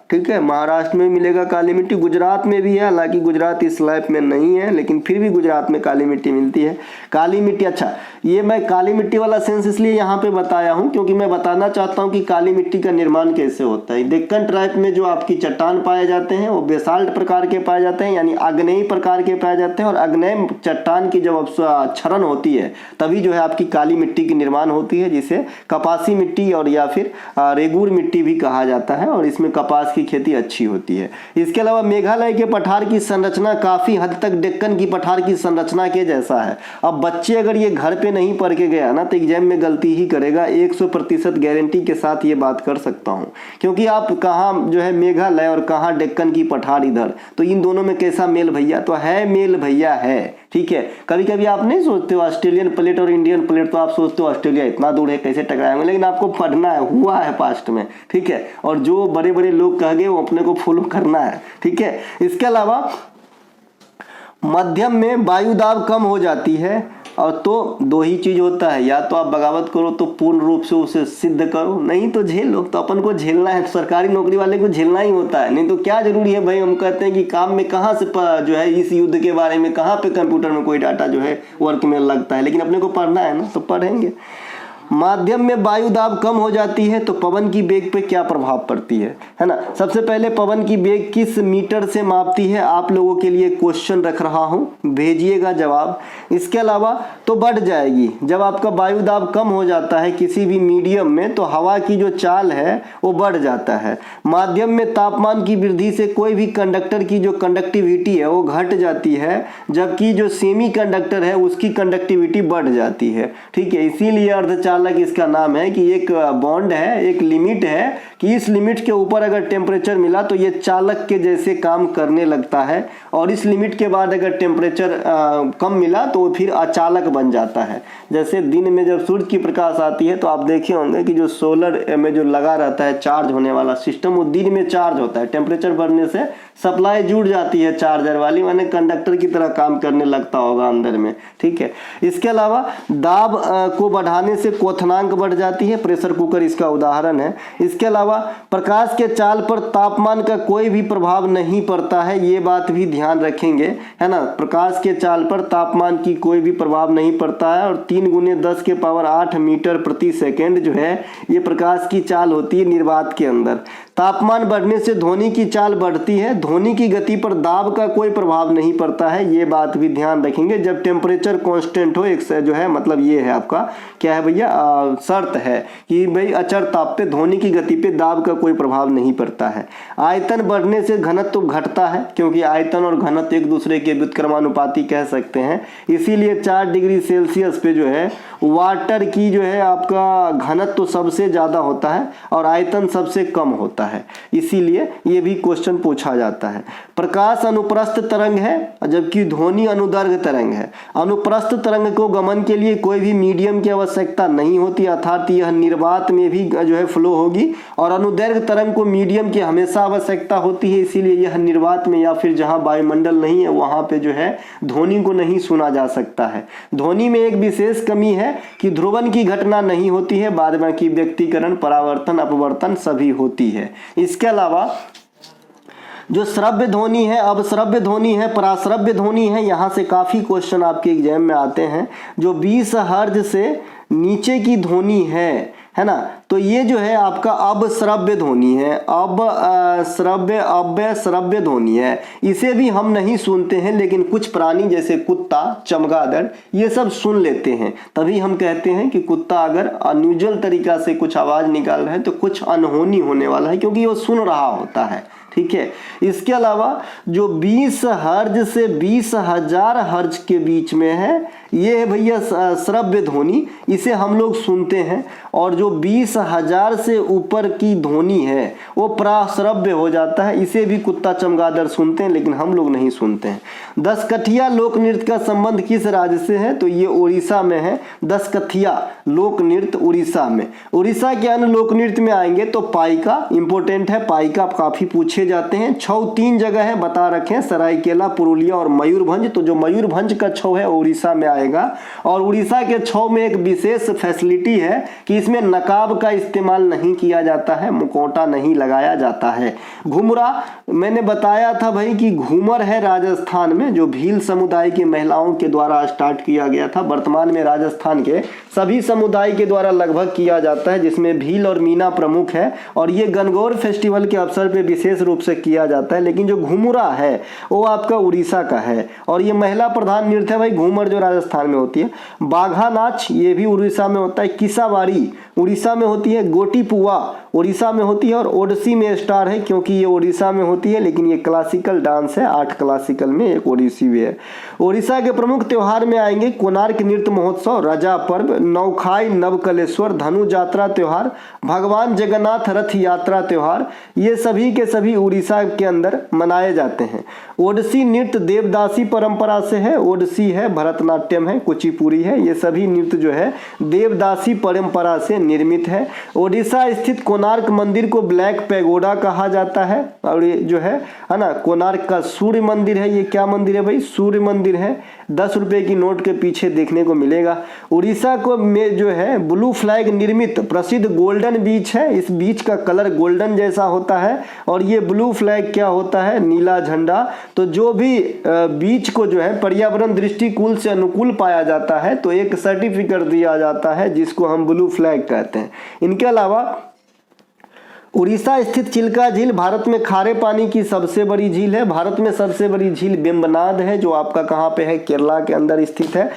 A: ठीक है। महाराष्ट्र में मिलेगा काली मिट्टी, गुजरात में भी है, हालांकि गुजरात इस स्लैब में नहीं है, लेकिन फिर भी गुजरात में काली मिट्टी मिलती है। काली मिट्टी, अच्छा ये मैं काली मिट्टी वाला सेंस इसलिए यहाँ पे बताया हूँ क्योंकि मैं बताना चाहता हूँ कि काली मिट्टी का निर्माण कैसे होता है। डेक्कन ट्राइब में जो आपकी चट्टान पाए जाते हैं वो बेसाल्ट प्रकार के पाए जाते हैं, यानी आग्नेयी प्रकार के पाए जाते हैं, और आग्नेय चट्टान की जब क्षरण होती है तभी जो है आपकी काली मिट्टी की निर्माण होती है, जिसे कपासी मिट्टी और या फिर रेगूर मिट्टी भी कहा जाता है, और इसमें कपास की खेती अच्छी होती है। इसके अलावा मेघालय के पठार की संरचना काफी हद तक डेक्कन की पठार की संरचना के जैसा है। अब बच्चे अगर ये घर पे नहीं पढ़ के गया ना तो एग्जाम में गलती ही करेगा, 100% गारंटी के साथ ये बात कर सकता हूँ, क्योंकि आप कहाँ जो है मेघालय और कहाँ डेक्कन की पठार इधर, तो इन दोनों में कैसा मेल भैया, तो है मेल भैया है, ठीक है। कभी कभी आप नहीं सोचते हो ऑस्ट्रेलियन प्लेट और इंडियन प्लेट, तो आप सोचते हो ऑस्ट्रेलिया इतना दूर है कैसे टकराएंगे, लेकिन आपको पढ़ना है, हुआ है पास्ट में, ठीक है। और जो बड़े बड़े लोग कह गए वो अपने को फॉलो करना है, ठीक है। इसके अलावा मध्यम में वायु दाब कम हो जाती है, और तो दो ही चीज होता है, या तो आप बगावत करो तो पूर्ण रूप से उसे सिद्ध करो, नहीं तो झेलो। तो अपन को झेलना है, सरकारी नौकरी वाले को झेलना ही होता है, नहीं तो क्या जरूरी है भाई। हम कहते हैं कि काम में कहाँ से जो है इस युद्ध के बारे में कहाँ पे कंप्यूटर में कोई डाटा जो है वर्क में लगता है, लेकिन अपने को पढ़ना है ना, तो पढ़ेंगे। माध्यम में वायु दाब कम हो जाती है तो पवन की वेग पे क्या प्रभाव पड़ती है ना। सबसे पहले पवन की वेग किस मीटर से मापती है, आप लोगों के लिए क्वेश्चन रख रहा हूं, भेजिएगा जवाब। इसके अलावा तो बढ़ जाएगी, जब आपका वायु दाब कम हो जाता है किसी भी मीडियम में तो हवा की जो चाल है वो बढ़ जाता है। माध्यम में तापमान की वृद्धि से कोई भी कंडक्टर की जो कंडक्टिविटी है वो घट जाती है, जबकि जो सेमी कंडक्टर है उसकी कंडक्टिविटी बढ़ जाती है, ठीक है। इसीलिए अर्धचालक इसका नाम है कि एक बॉन्ड है, एक लिमिट है कि इस लिमिट के ऊपर अगर टेम्परेचर मिला तो ये चालक के जैसे काम करने लगता है, और इस लिमिट के बाद अगर टेम्परेचर कम मिला तो फिर अचालक बन जाता है। जैसे दिन में जब सूर्य की प्रकाश आती है तो आप देखे होंगे कि जो सोलर में जो लगा रहता है चार्ज होने वाला सिस्टम, वो दिन में चार्ज होता है, टेम्परेचर बढ़ने से सप्लाई जुड़ जाती है चार्जर वाली, माने कंडक्टर की तरह काम करने लगता होगा अंदर में, ठीक है। इसके अलावा दाब को बढ़ाने से क्वथनांक बढ़ जाती है, प्रेशर कुकर इसका उदाहरण है। इसके अलावा प्रकाश के चाल पर तापमान का कोई भी प्रभाव नहीं पड़ता है, ये बात भी ध्यान रखेंगे, है ना। प्रकाश के चाल पर तापमान की कोई भी प्रभाव नहीं पड़ता है, और 3 × 10⁸ मीटर प्रति सेकेंड जो है ये प्रकाश की चाल होती है निर्वात के अंदर। तापमान बढ़ने से ध्वनि की चाल बढ़ती है, ध्वनि की गति पर दाब का कोई प्रभाव नहीं पड़ता है, ये बात भी ध्यान रखेंगे। जब टेम्परेचर कांस्टेंट हो, एक से जो है मतलब ये है आपका क्या है भैया, शर्त है कि भाई अचर ताप पे ध्वनि की गति पे दाब का कोई प्रभाव नहीं पड़ता है। आयतन बढ़ने से घनत्व घटता है, क्योंकि आयतन और घनत्व एक दूसरे के व्युत्क्रमानुपाती कह सकते हैं, इसीलिए 4 डिग्री सेल्सियस पे जो है वाटर की जो है आपका घनत्व सबसे ज्यादा होता है और आयतन सबसे कम होता है, इसीलिए ये भी क्वेश्चन पूछा जाता है। प्रकाश अनुप्रस्थ तरंग है जबकि ध्वनि अनुदैर्घ्य तरंग है। अनुप्रस्थ तरंग को गमन के लिए कोई भी मीडियम की आवश्यकता नहीं होती, अर्थात यह निर्वात में भी जो है फ्लो होगी, और अनुदैर्घ्य तरंग को मीडियम की हमेशा आवश्यकता होती है, इसीलिए यह निर्वात में या फिर जहां वायुमंडल नहीं है वहां पे जो है ध्वनि को नहीं सुना जा सकता है। ध्वनि में एक विशेष कमी है कि ध्रुवन की घटना नहीं होती है, बाद में की व्यक्तीकरण, परावर्तन, अपवर्तन सभी होती है। इसके अलावा जो श्रव्य ध्वनि है, अपश्रव्य ध्वनि है, पराश्रव्य ध्वनि है, यहाँ से काफ़ी क्वेश्चन आपके एग्जाम में आते हैं। जो 20 हर्ट्ज से नीचे की ध्वनि है ना, तो ये जो है आपका अपश्रव्य ध्वनि है, श्रव्य ध्वनि है। इसे भी हम नहीं सुनते हैं, लेकिन कुछ प्राणी जैसे कुत्ता, चमगादड़ ये सब सुन लेते हैं। तभी हम कहते हैं कि कुत्ता अगर अनयूजुअल तरीका से कुछ आवाज़ निकाल रहा है तो कुछ अनहोनी होने वाला है, क्योंकि वो सुन रहा होता है। ठीक है। इसके अलावा जो 20 हर्ज से 20,000 हर्ज के बीच में है, ये है भैया श्रव्य ध्वनि, इसे हम लोग सुनते हैं। और जो 20,000 से ऊपर की ध्वनि है वो प्राश्रव्य हो जाता है, इसे भी कुत्ता चमगादड़ सुनते हैं, लेकिन हम लोग नहीं सुनते हैं। दशकठिया लोक नृत्य का संबंध किस राज्य से है, तो ये उड़ीसा में है। दशकठिया लोक नृत्य उड़ीसा में। उड़ीसा के अन्य लोक नृत्य में आएंगे तो पाइका इंपॉर्टेंट है, पाइका काफी पूछे जाते हैं। छऊ 3 जगह है बता रखे हैं, सरायकेला, पुरुलिया और मयूरभंज। तो जो मयूरभंज का छऊ है उड़ीसा में आएगा। और उड़ीसा के छऊ में एक विशेष फैसिलिटी है कि इसमें नकाब का इस्तेमाल नहीं किया जाता है, मुखौटा नहीं लगाया जाता है। घुमरा मैंने बताया था भाई कि घूमर है राजस्थान में, जो भील समुदाय की महिलाओं के द्वारा स्टार्ट किया गया था। वर्तमान में राजस्थान के सभी समुदाय के द्वारा लगभग किया जाता है, जिसमें भील और मीना प्रमुख है। और ये गणगौर फेस्टिवल के अवसर पे विशेष रूप से किया जाता है। लेकिन जो घुमरा है वो आपका उड़ीसा का है, और ये महिला प्रधान नृत्य है भाई। घूमर जो राजस्थान में होती है। बाघा नाच ये भी उड़ीसा में होता है। किसाबारी उड़ीसा में होती है। गोटी पुआ उड़ीसा में होती है। और ओडिसी में स्टार है, क्योंकि ये उड़ीसा में होती है, लेकिन ये क्लासिकल डांस है। 8 क्लासिकल में एक ओडिसी भी है। उड़ीसा के प्रमुख त्योहार में आएंगे कोणार्क नृत्य महोत्सव, रजा पर्व, नौखाई नवकलेश्वर, धनु यात्रा त्योहार, भगवान जगन्नाथ रथ यात्रा त्योहार। ये सभी के सभी उड़ीसा के अंदर मनाए जाते हैं। ओडिसी नृत्य देवदासी परंपरा से है। ओडिसी है, भरतनाट्यम है, कुचिपुड़ी है, ये सभी नृत्य जो है देवदासी परंपरा से निर्मित है। ओडिशा स्थित कोणार्क मंदिर को ब्लैक पैगोडा कहा जाता है। और ये जो है ना कोणार्क का सूर्य मंदिर है। ये क्या मंदिर है भाई, सूर्य मंदिर है। 10 रुपए की नोट के पीछे देखने को मिलेगा। उड़ीसा को में जो है ब्लू फ्लैग निर्मित प्रसिद्ध गोल्डन बीच है। इस बीच का कलर गोल्डन जैसा होता है। और ये ब्लू फ्लैग क्या होता है, नीला झंडा। तो जो भी बीच को जो है पर्यावरण दृष्टिकोण से अनुकूल पाया जाता है तो एक सर्टिफिकेट दिया जाता है, जिसको हम ब्लू फ्लैग कहते हैं। इनके अलावा उड़ीसा स्थित चिल्का झील भारत में खारे पानी की सबसे बड़ी झील है। भारत में सबसे बड़ी झील वेम्बनाड है, जो आपका कहाँ पे है, केरला के अंदर स्थित है।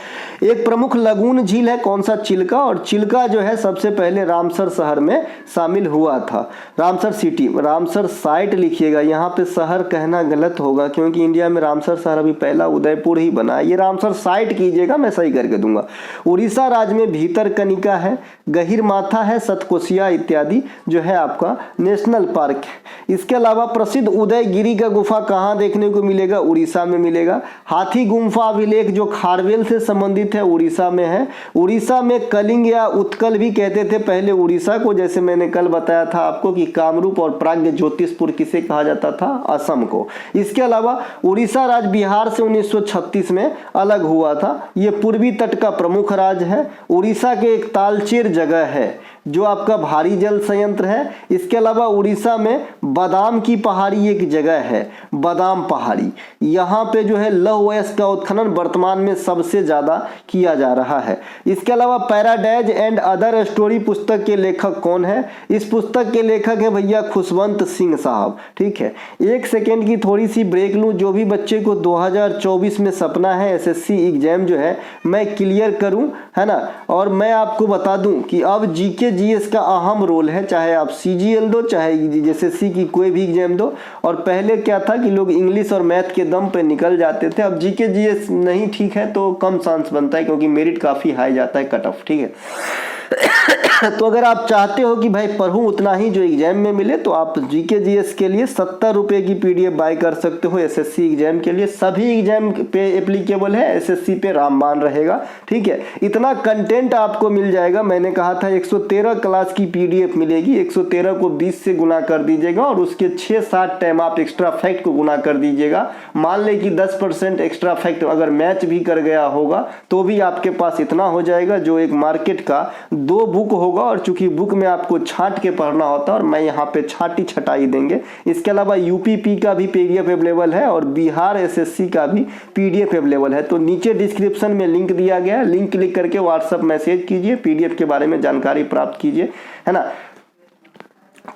A: एक प्रमुख लगून झील है, कौन सा, चिल्का। और चिल्का जो है सबसे पहले रामसर शहर में शामिल हुआ था। रामसर सिटी, रामसर साइट लिखिएगा, यहाँ पे शहर कहना गलत होगा, क्योंकि इंडिया में रामसर शहर अभी पहला उदयपुर ही बना है। ये रामसर साइट कीजिएगा, मैं सही करके दूंगा। उड़ीसा राज्य में भीतरकनिका है, गहिर माथा है, सतकोशिया इत्यादि जो है आपका नेशनल पार्क है। इसके अलावा प्रसिद्ध उदयगिरी का गुफा कहाँ देखने को मिलेगा, उड़ीसा में मिलेगा। हाथी गुम्फा अभिलेख जो खारवेल से संबंधित है, उड़ीसा में है। उड़ीसा में कलिंग या उत्कल भी कहते थे पहले उड़ीसा को, जैसे मैंने कल बताया था आपको कि कामरूप और प्राग्ञ ज्योतिषपुर किसे कहा जाता था, असम को। इसके अलावा उड़ीसा राज्य बिहार से 1936 में अलग हुआ था। ये पूर्वी तट का प्रमुख राज्य है। उड़ीसा के एक तालचेर जगह है जो आपका भारी जल संयंत्र है। इसके अलावा उड़ीसा में बादाम की पहाड़ी एक जगह है, बादाम पहाड़ी। यहाँ पे जो है लौह अयस्क का उत्खनन वर्तमान में सबसे ज्यादा किया जा रहा है। इसके अलावा पैराडाइज एंड अदर स्टोरी पुस्तक के लेखक कौन है, इस पुस्तक के लेखक है भैया खुशवंत सिंह साहब। ठीक है, 1 सेकेंड की थोड़ी सी ब्रेक लूँ। जो भी बच्चे को 2024 में सपना है एसएससी एग्जाम जो है मैं क्लियर करूँ, है ना। और मैं आपको बता दूं कि अब जीके जीएस का अहम रोल है, चाहे आप सीजीएल दो, चाहे एसएससी की कोई भी एग्जाम दो। और पहले क्या था कि लोग इंग्लिश और मैथ के दम पे निकल जाते थे। अब जीके जीएस नहीं ठीक है तो कम चांस बनता है, क्योंकि मेरिट काफी हाई जाता है, कट ऑफ। ठीक है, तो अगर आप चाहते हो कि भाई पढ़ूं उतना ही जो एग्जाम में मिले, तो आप जीके जीएस के लिए 70 रुपए की पीडीएफ बाय कर सकते हो। एसएससी एग्जाम के लिए सभी एग्जाम पे एप्लीकेबल है, एसएससी पे रामबाण रहेगा। ठीक है, इतना कंटेंट आपको मिल जाएगा। मैंने कहा था 113 क्लास की पीडीएफ मिलेगी। 113 को 20 से गुना कर दीजिएगा और उसके 6-7 टाइम आप एक्स्ट्रा फैक्ट को गुना कर दीजिएगा। मान ले कि 10% एक्स्ट्रा फैक्ट अगर मैच भी कर गया होगा तो भी आपके पास इतना हो जाएगा, जो एक मार्केट का 2 बुक होगा, और चूंकि बुक में आपको छांट के पढ़ना होता है और मैं यहाँ पे छटाई देंगे। इसके अलावा यूपीपी का भी पीडीएफ अवेलेबल है और बिहार एसएससी का भी पीडीएफ अवेलेबल है। तो नीचे डिस्क्रिप्शन में लिंक दिया गया है, लिंक क्लिक करके व्हाट्सएप मैसेज कीजिए, पीडीएफ के बारे में जानकारी प्राप्त कीजिए, है ना।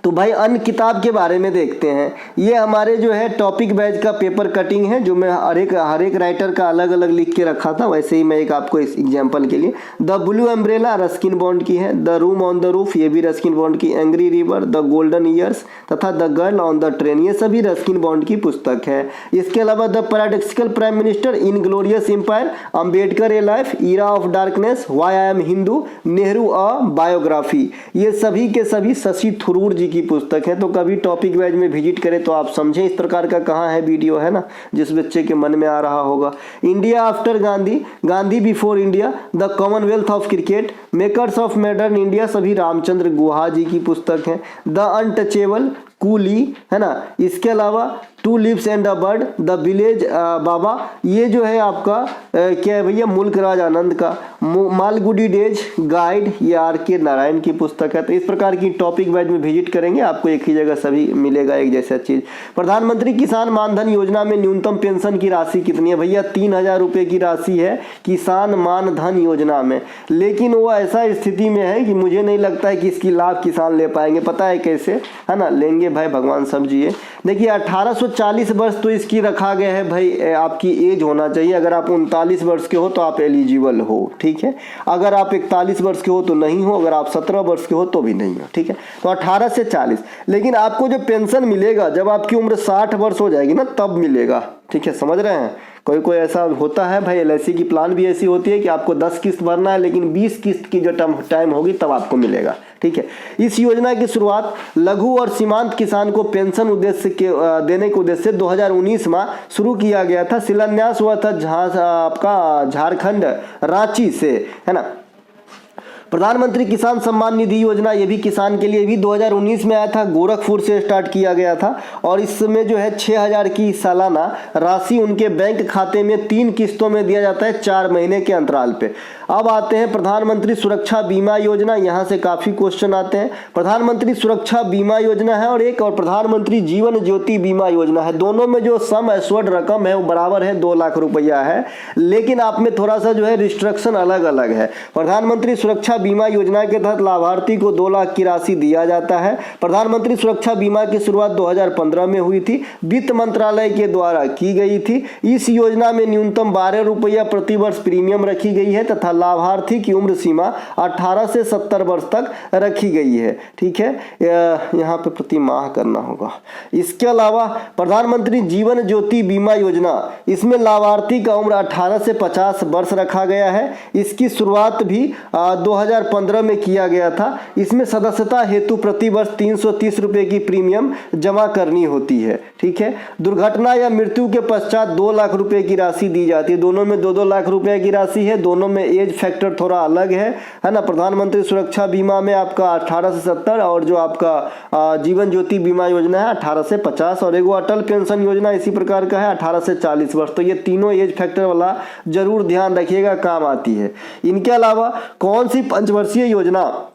A: तो भाई अन्य किताब के बारे में देखते हैं। ये हमारे जो है टॉपिक वाइज का पेपर कटिंग है, जो मैं हर एक राइटर का अलग अलग लिख के रखा था, वैसे ही मैं एक आपको इस एग्जांपल के लिए, the blue umbrella Ruskin Bond की है, the room on the roof ये भी रस्किन बॉन्ड की, angry river, the golden years तथा the girl on the train ये सभी रस्किन बॉन्ड की पुस्तक है। इसके अलावा the paradoxical prime minister in glorious empire, Ambedkar a life, era of darkness, why I am Hindu, Nehru a biography, ये सभी के सभी शशि थरूर जी की पुस्तक है। तो कभी टॉपिक वाइज में विजिट करें तो आप समझें इस प्रकार का कहाँ है वीडियो, है ना, जिस बच्चे के मन में आ रहा होगा। India after Gandhi, Gandhi before India, the Commonwealth of cricket, makers of modern India सभी रामचंद्र गुहा जी की पुस्तक है। द अनटचेबल कूली, है ना। इसके अलावा two lives and a bird, the village baba ये जो है आपका क्या है भैया, मुल्क राज आनंद का। मालगुडी डेज गाइड ये आर.के. नारायण की पुस्तक है। तो इस प्रकार की टॉपिक वाइज में विजिट करेंगे, आपको एक ही जगह सभी मिलेगा एक जैसा चीज। प्रधानमंत्री किसान मानधन योजना में न्यूनतम पेंशन की राशि कितनी है भैया, 3,000 रुपये की राशि है किसान मानधन योजना में। लेकिन वो ऐसा स्थिति में है कि मुझे नहीं लगता है कि इसकी लाभ किसान ले पाएंगे। पता है कैसे, है ना, लेंगे भाई भगवान समझिए। देखिए 1840 वर्ष तो इसकी रखा गया है भाई, आपकी एज होना चाहिए। अगर आप 39 वर्ष के हो तो आप एलिजिबल हो, ठीक है। अगर आप 41 वर्ष के हो तो नहीं हो, अगर आप 17 वर्ष के हो तो भी नहीं हो, ठीक है। तो 18 से 40, लेकिन आपको जो पेंशन मिलेगा जब आपकी उम्र 60 वर्ष हो जाएगी ना तब मिलेगा, ठीक है, समझ रहे हैं। कोई ऐसा होता है भाई, एलआईसी की प्लान भी ऐसी होती है कि आपको 10 किस्त भरना है, लेकिन 20 किस्त की जो टाइम होगी तब आपको मिलेगा, ठीक है। इस योजना की शुरुआत लघु और सीमांत किसान को पेंशन उद्देश्य के देने के उद्देश्य से 2019 में शुरू किया गया था। शिलान्यास हुआ था आपका झारखंड रांची से, है ना। प्रधानमंत्री किसान सम्मान निधि योजना ये भी किसान के लिए भी 2019 में आया था, गोरखपुर से स्टार्ट किया गया था और इसमें जो है 6,000 की सालाना राशि उनके बैंक खाते में 3 किस्तों में दिया जाता है 4 महीने के अंतराल पे। अब आते हैं प्रधानमंत्री सुरक्षा बीमा योजना, यहाँ से काफी क्वेश्चन आते हैं। प्रधानमंत्री सुरक्षा बीमा योजना है और एक और प्रधानमंत्री जीवन ज्योति बीमा योजना है। दोनों में जो सम एश्योर्ड रकम है वो बराबर है, 2 लाख रुपया है, लेकिन आप में थोड़ा सा जो है रिस्ट्रिक्शन अलग अलग है। प्रधानमंत्री सुरक्षा बीमा योजना के तहत लाभार्थी को 2 लाख की राशि दिया जाता है। प्रधानमंत्री सुरक्षा बीमा की शुरुआत 2015 में हुई थी, वित्त मंत्रालय के द्वारा की गई थी। इस योजना में न्यूनतम 12 रुपया प्रति वर्ष प्रीमियम रखी गई है तथा लाभार्थी की उम्र सीमा 18 से 70 वर्ष तक रखी गई है, ठीक है। यहाँ पे प्रति माह करना होगा। इसके अलावा प्रधानमंत्री जीवन ज्योति बीमा योजना, इसमें लाभार्थी का उम्र 18 से 50 वर्ष रखा गया है। इसकी शुरुआत भी 2015 में किया गया था। इसमें सदस्यता हेतु प्रति वर्ष 330 रुपये की प्रीमियम जमा करनी होती है, ठीक है। दुर्घटना या मृत्यु के पश्चात 2 लाख रुपए की राशि दी जाती है। दोनों में 2-2 लाख रुपए की राशि है, दोनों में एज फैक्टर थोड़ा अलग है ना। प्रधानमंत्री सुरक्षा बीमा में आपका 18 से 70 और जो आपका जीवन ज्योति बीमा योजना है 18 से 50 और एगो अटल पेंशन योजना इसी प्रकार का है 18 से 40 वर्ष। तो ये तीनों एज फैक्टर वाला जरूर ध्यान रखिएगा, काम आती है। इनके अलावा कौन सी पंचवर्षीय योजना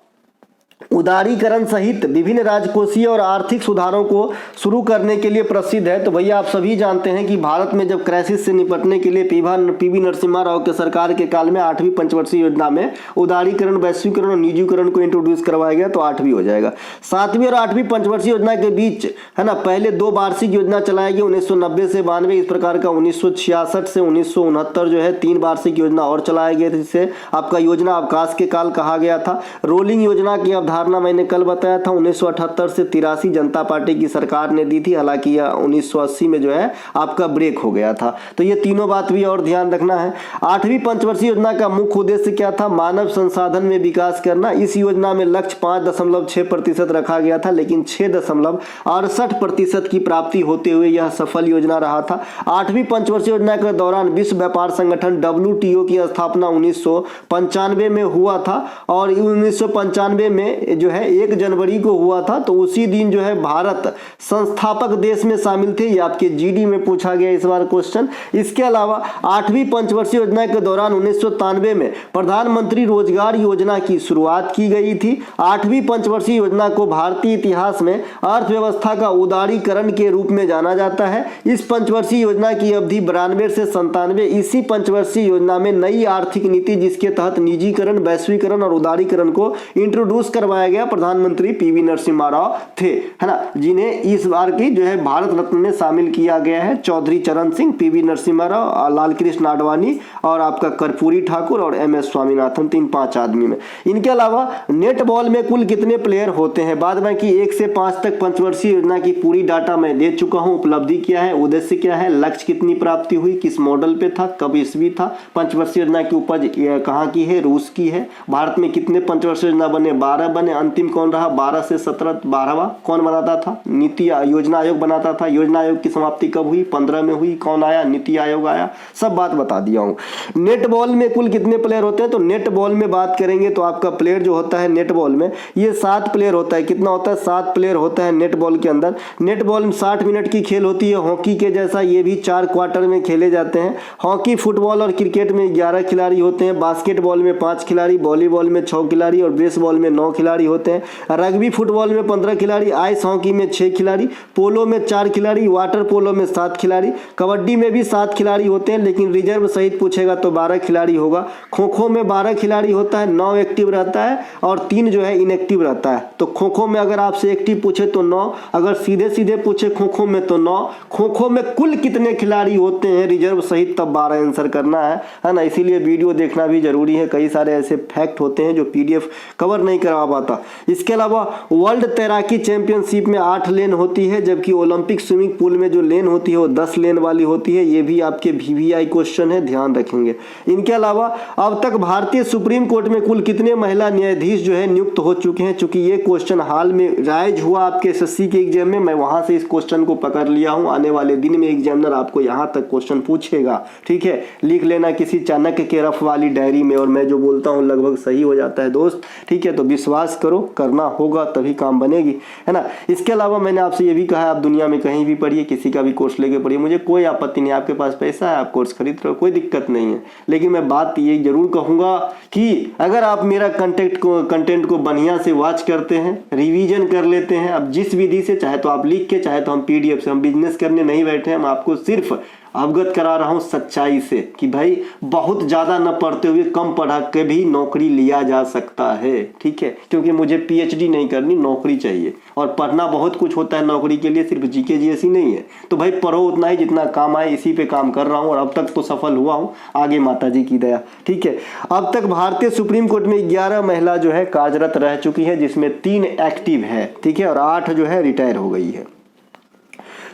A: उदारीकरण सहित विभिन्न राजकोषीय और आर्थिक सुधारों को शुरू करने के लिए प्रसिद्ध है? तो भैया आप सभी जानते हैं कि भारत में जब क्राइसिस से निपटने के लिए पीवी नरसिम्हा राव के सरकार के काल में 8वीं पंचवर्षीय योजना में उदारीकरण, वैश्वीकरण और निजीकरण को इंट्रोड्यूस करवाया गया, तो 8वीं हो जाएगा। 7वीं और 8वीं पंचवर्षीय योजना के बीच, है ना, पहले 2 वार्षिक योजना चलाई गई 1990 से 92, इस प्रकार का 1966 से 1969 जो है 3 वार्षिक योजना और चलाए गए थे, जिसे आपका योजना अवकाश के काल कहा गया था। रोलिंग योजना की अवधारणा मैंने कल बताया था 1978 से 83 जनता पार्टी की सरकार ने दी थी, हालांकि यह 1980 में जो है आपका ब्रेक हो गया था। तो ये तीनों बात भी और ध्यान रखना है। 8वीं पंचवर्षीय योजना का मुख्य उद्देश्य क्या था? मानव संसाधन में विकास करना। इस योजना में लक्ष्य 5.6% रखा गया था, लेकिन 6.68% की प्राप्ति होते हुए यह सफल योजना रहा था। 8वीं पंचवर्षीय योजना के दौरान विश्व व्यापार संगठन WTO की स्थापना 1995 में हुआ था और 1995 में ये जो है 1 जनवरी को हुआ था, तो उसी दिन जो है भारत संस्थापक देश में शामिल थे। ये आपके जीडी में पूछा गया इस बार क्वेश्चन। इसके अलावा 8वीं पंचवर्षीय योजना के दौरान 1993 में प्रधानमंत्री रोजगार योजना की शुरुआत की गई थी। 8वीं पंचवर्षीय योजना को भारतीय इतिहास में अर्थव्यवस्था का उदारीकरण के रूप में जाना जाता है। इस पंचवर्षीय योजना की अवधि 92 से 97। इसी पंचवर्षीय योजना में नई आर्थिक नीति जिसके तहत निजीकरण, वैश्वीकरण और उदारीकरण को इंट्रोड्यूस करवाया गया प्रधानमंत्री पीवी नरसिम्हा राव थे, है ना, जिन्हें इस बार की जो है भारत रत्न में शामिल किया गया है। चौधरी चरण सिंह, पीवी नरसिम्हा राव, लाल कृष्ण आडवाणी और आपका कर्पूरी ठाकुर और MS स्वामीनाथन, 3-5 आदमी में। इनके अलावा नेट बॉल में कुल कितने प्लेयर होते हैं? बाद में कि 1 से 5 तक पंचवर्षीय योजना की पूरी डाटा मैं दे चुका हूं। उपलब्धि क्या है, उद्देश्य क्या है, लक्ष्य कितनी प्राप्ति हुई, किस मॉडल पे था, कब ईस्वी था, पंचवर्षीय योजना की उपज कहाँ की है, रूस की है। भारत में कितने पंचवर्षीय योजना बने? 12 बने। अंतिम कौन रहा? 12 से 17, 12वां कौन बनाता था? नीति योजना आयोग बनाता था। योजना आयोग की समाप्ति कब हुई? 15 में हुई। कौन आया? नीति आयोग आया। सब बात बता दिया हूँ। नेट बॉल में कुल कितने प्लेयर होते हैं? तो नेट बॉल में बात करेंगे तो आपका प्लेयर जो होता है नेट बॉल में, ये 7 प्लेयर होता है। कितना होता है? 7 प्लेयर होता है नेट बॉल के अंदर। नेट बॉल में 60 मिनट की खेल होती है। हॉकी के जैसा ये भी 4 क्वार्टर में खेले जाते हैं। हॉकी, फुटबॉल और क्रिकेट में 11 खिलाड़ी होते हैं। बास्केटबॉल में 5 खिलाड़ी, वॉलीबॉल में 6 खिलाड़ी और बेसबॉल में 9 खिलाड़ी होते हैं। रग्बी फुटबॉल में 15 खिलाड़ी, आइस हॉकी में 6 खिलाड़ी, पोलो में 4 खिलाड़ी, वाटर पोलो में 7 खिलाड़ी, कबड्डी में भी 7 खिलाड़ी होते हैं, लेकिन रिजर्व सहित पूछेगा तो 12 खिलाड़ी होगा। खो खो में 12 खिलाड़ी होता है, 9 एक्टिव रहता है और 3 जो है इनएक्टिव रहता है। तो खो खो में अगर आपसे एक्टिव पूछे तो 9, अगर सीधे सीधे पूछे खो खो में तो 9। खो खो में कुल कितने खिलाड़ी होते हैं रिजर्व सहित, तब 12 आंसर करना है ना। इसीलिए वीडियो देखना भी जरूरी है। कई सारे ऐसे फैक्ट होते हैं जो PDF कवर नहीं करवा पाता। इसके अलावा वर्ल्ड तैराकी चैंपियनशिप में 8 लेन होती है, जबकि ओलंपिक स्विमिंग पूल में जो लेन होती है वो 10 लेन वाली होती है। ये भी आपके VVI क्वेश्चन है, ध्यान रखेंगे। इनके अलावा अब तक भारतीय सुप्रीम कोर्ट में कुल कितने महिला न्यायाधीश जो है नियुक्त हो चुके हैं? चूंकि ये क्वेश्चन हाल में राइज हुआ आपके SSC के एग्जाम में, मैं वहां से इस क्वेश्चन को पकड़ लिया हूं। आने वाले दिन में एग्जामिनर आपको यहां तक क्वेश्चन पूछेगा, ठीक है। लिख लेना किसी चाणक्य के रफ वाली डायरी में, और मैं जो बोलता हूं लगभग सही हो जाता है दोस्त, ठीक है। तो विश्वास करो, करना होगा तभी काम बनेगी, है ना। इसके अलावा मैंने आपसे ये भी कहा, आप दुनिया में कहीं भी पढ़िए, किसी का भी कोर्स लेके पढ़िए, मुझे कोई आपत्ति नहीं। आपके पास पैसा है, आप कोर्स खरीद रहे हो, कोई दिक्कत नहीं है। लेकिन मैं बात ये जरूर कहूंगा कि अगर आप मेरा कंटेंट को बढ़िया से वॉच करते हैं, रिवीजन कर लेते हैं, अब जिस विधि से, चाहे तो आप लिख के, चाहे तो हम PDF से, हम बिजनेस करने नहीं बैठे, हम आपको सिर्फ अवगत करा रहा हूं सच्चाई से कि भाई बहुत ज्यादा न पढ़ते हुए, कम पढ़ा के भी नौकरी लिया जा सकता है, ठीक है। क्योंकि मुझे PhD नहीं करनी, नौकरी चाहिए, और पढ़ना बहुत कुछ होता है नौकरी के लिए, सिर्फ GK GS ही नहीं है। तो भाई पढ़ो उतना ही जितना काम आए, इसी पे काम कर रहा हूं और अब तक तो सफल हुआ हूं, आगे माता जी की दया, ठीक है। अब तक भारतीय सुप्रीम कोर्ट में 11 महिला जो है कार्यरत रह चुकी है, जिसमें 3 एक्टिव है, ठीक है, और 8 जो है रिटायर हो गई है।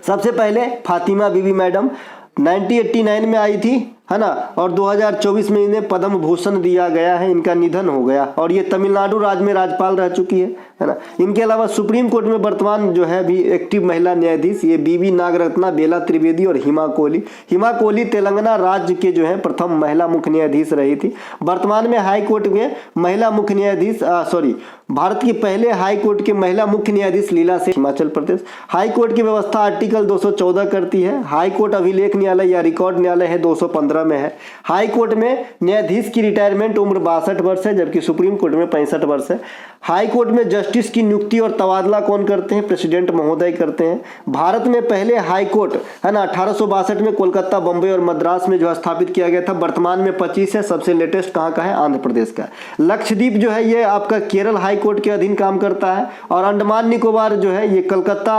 A: सबसे पहले फातिमा बीबी मैडम 1989 में आई थी, है ना, और 2024 में इन्हें पद्म भूषण दिया गया है। इनका निधन हो गया और ये तमिलनाडु राज्य में राज्यपाल रह चुकी है ना। इनके अलावा सुप्रीम कोर्ट में वर्तमान जो है भी एक्टिव महिला न्यायाधीश ये BB नागरत्ना, बेला त्रिवेदी और हिमा कोहली। हिमा कोहली तेलंगाना राज्य के जो है प्रथम महिला मुख्य न्यायाधीश रही थी। वर्तमान में हाई कोर्ट में महिला मुख्य न्यायाधीश भारत के पहले हाई कोर्ट के महिला मुख्य न्यायाधीश लीला से, हिमाचल प्रदेश। हाई कोर्ट की व्यवस्था आर्टिकल 214 करती है। हाई कोर्ट अभिलेख न्यायालय या रिकॉर्ड न्यायालय है 215 में है। हाई कोर्ट में न्यायाधीश की रिटायरमेंट उम्र 62 वर्ष है, जबकि सुप्रीम कोर्ट में 65 वर्ष है। हाई कोर्ट में जस्टिस की नियुक्ति और तबादला कौन करते हैं? प्रेसिडेंट महोदय करते हैं। भारत में पहले हाई कोर्ट, है ना, 1862 में कोलकाता, बंबई और मद्रास में जो स्थापित किया गया था। वर्तमान में 25 है। सबसे लेटेस्ट कहाँ का है? आंध्र प्रदेश का। लक्षद्वीप जो है ये आपका केरल हाई कोर्ट के अधीन काम करता है, और अंडमान निकोबार जो है ये कलकत्ता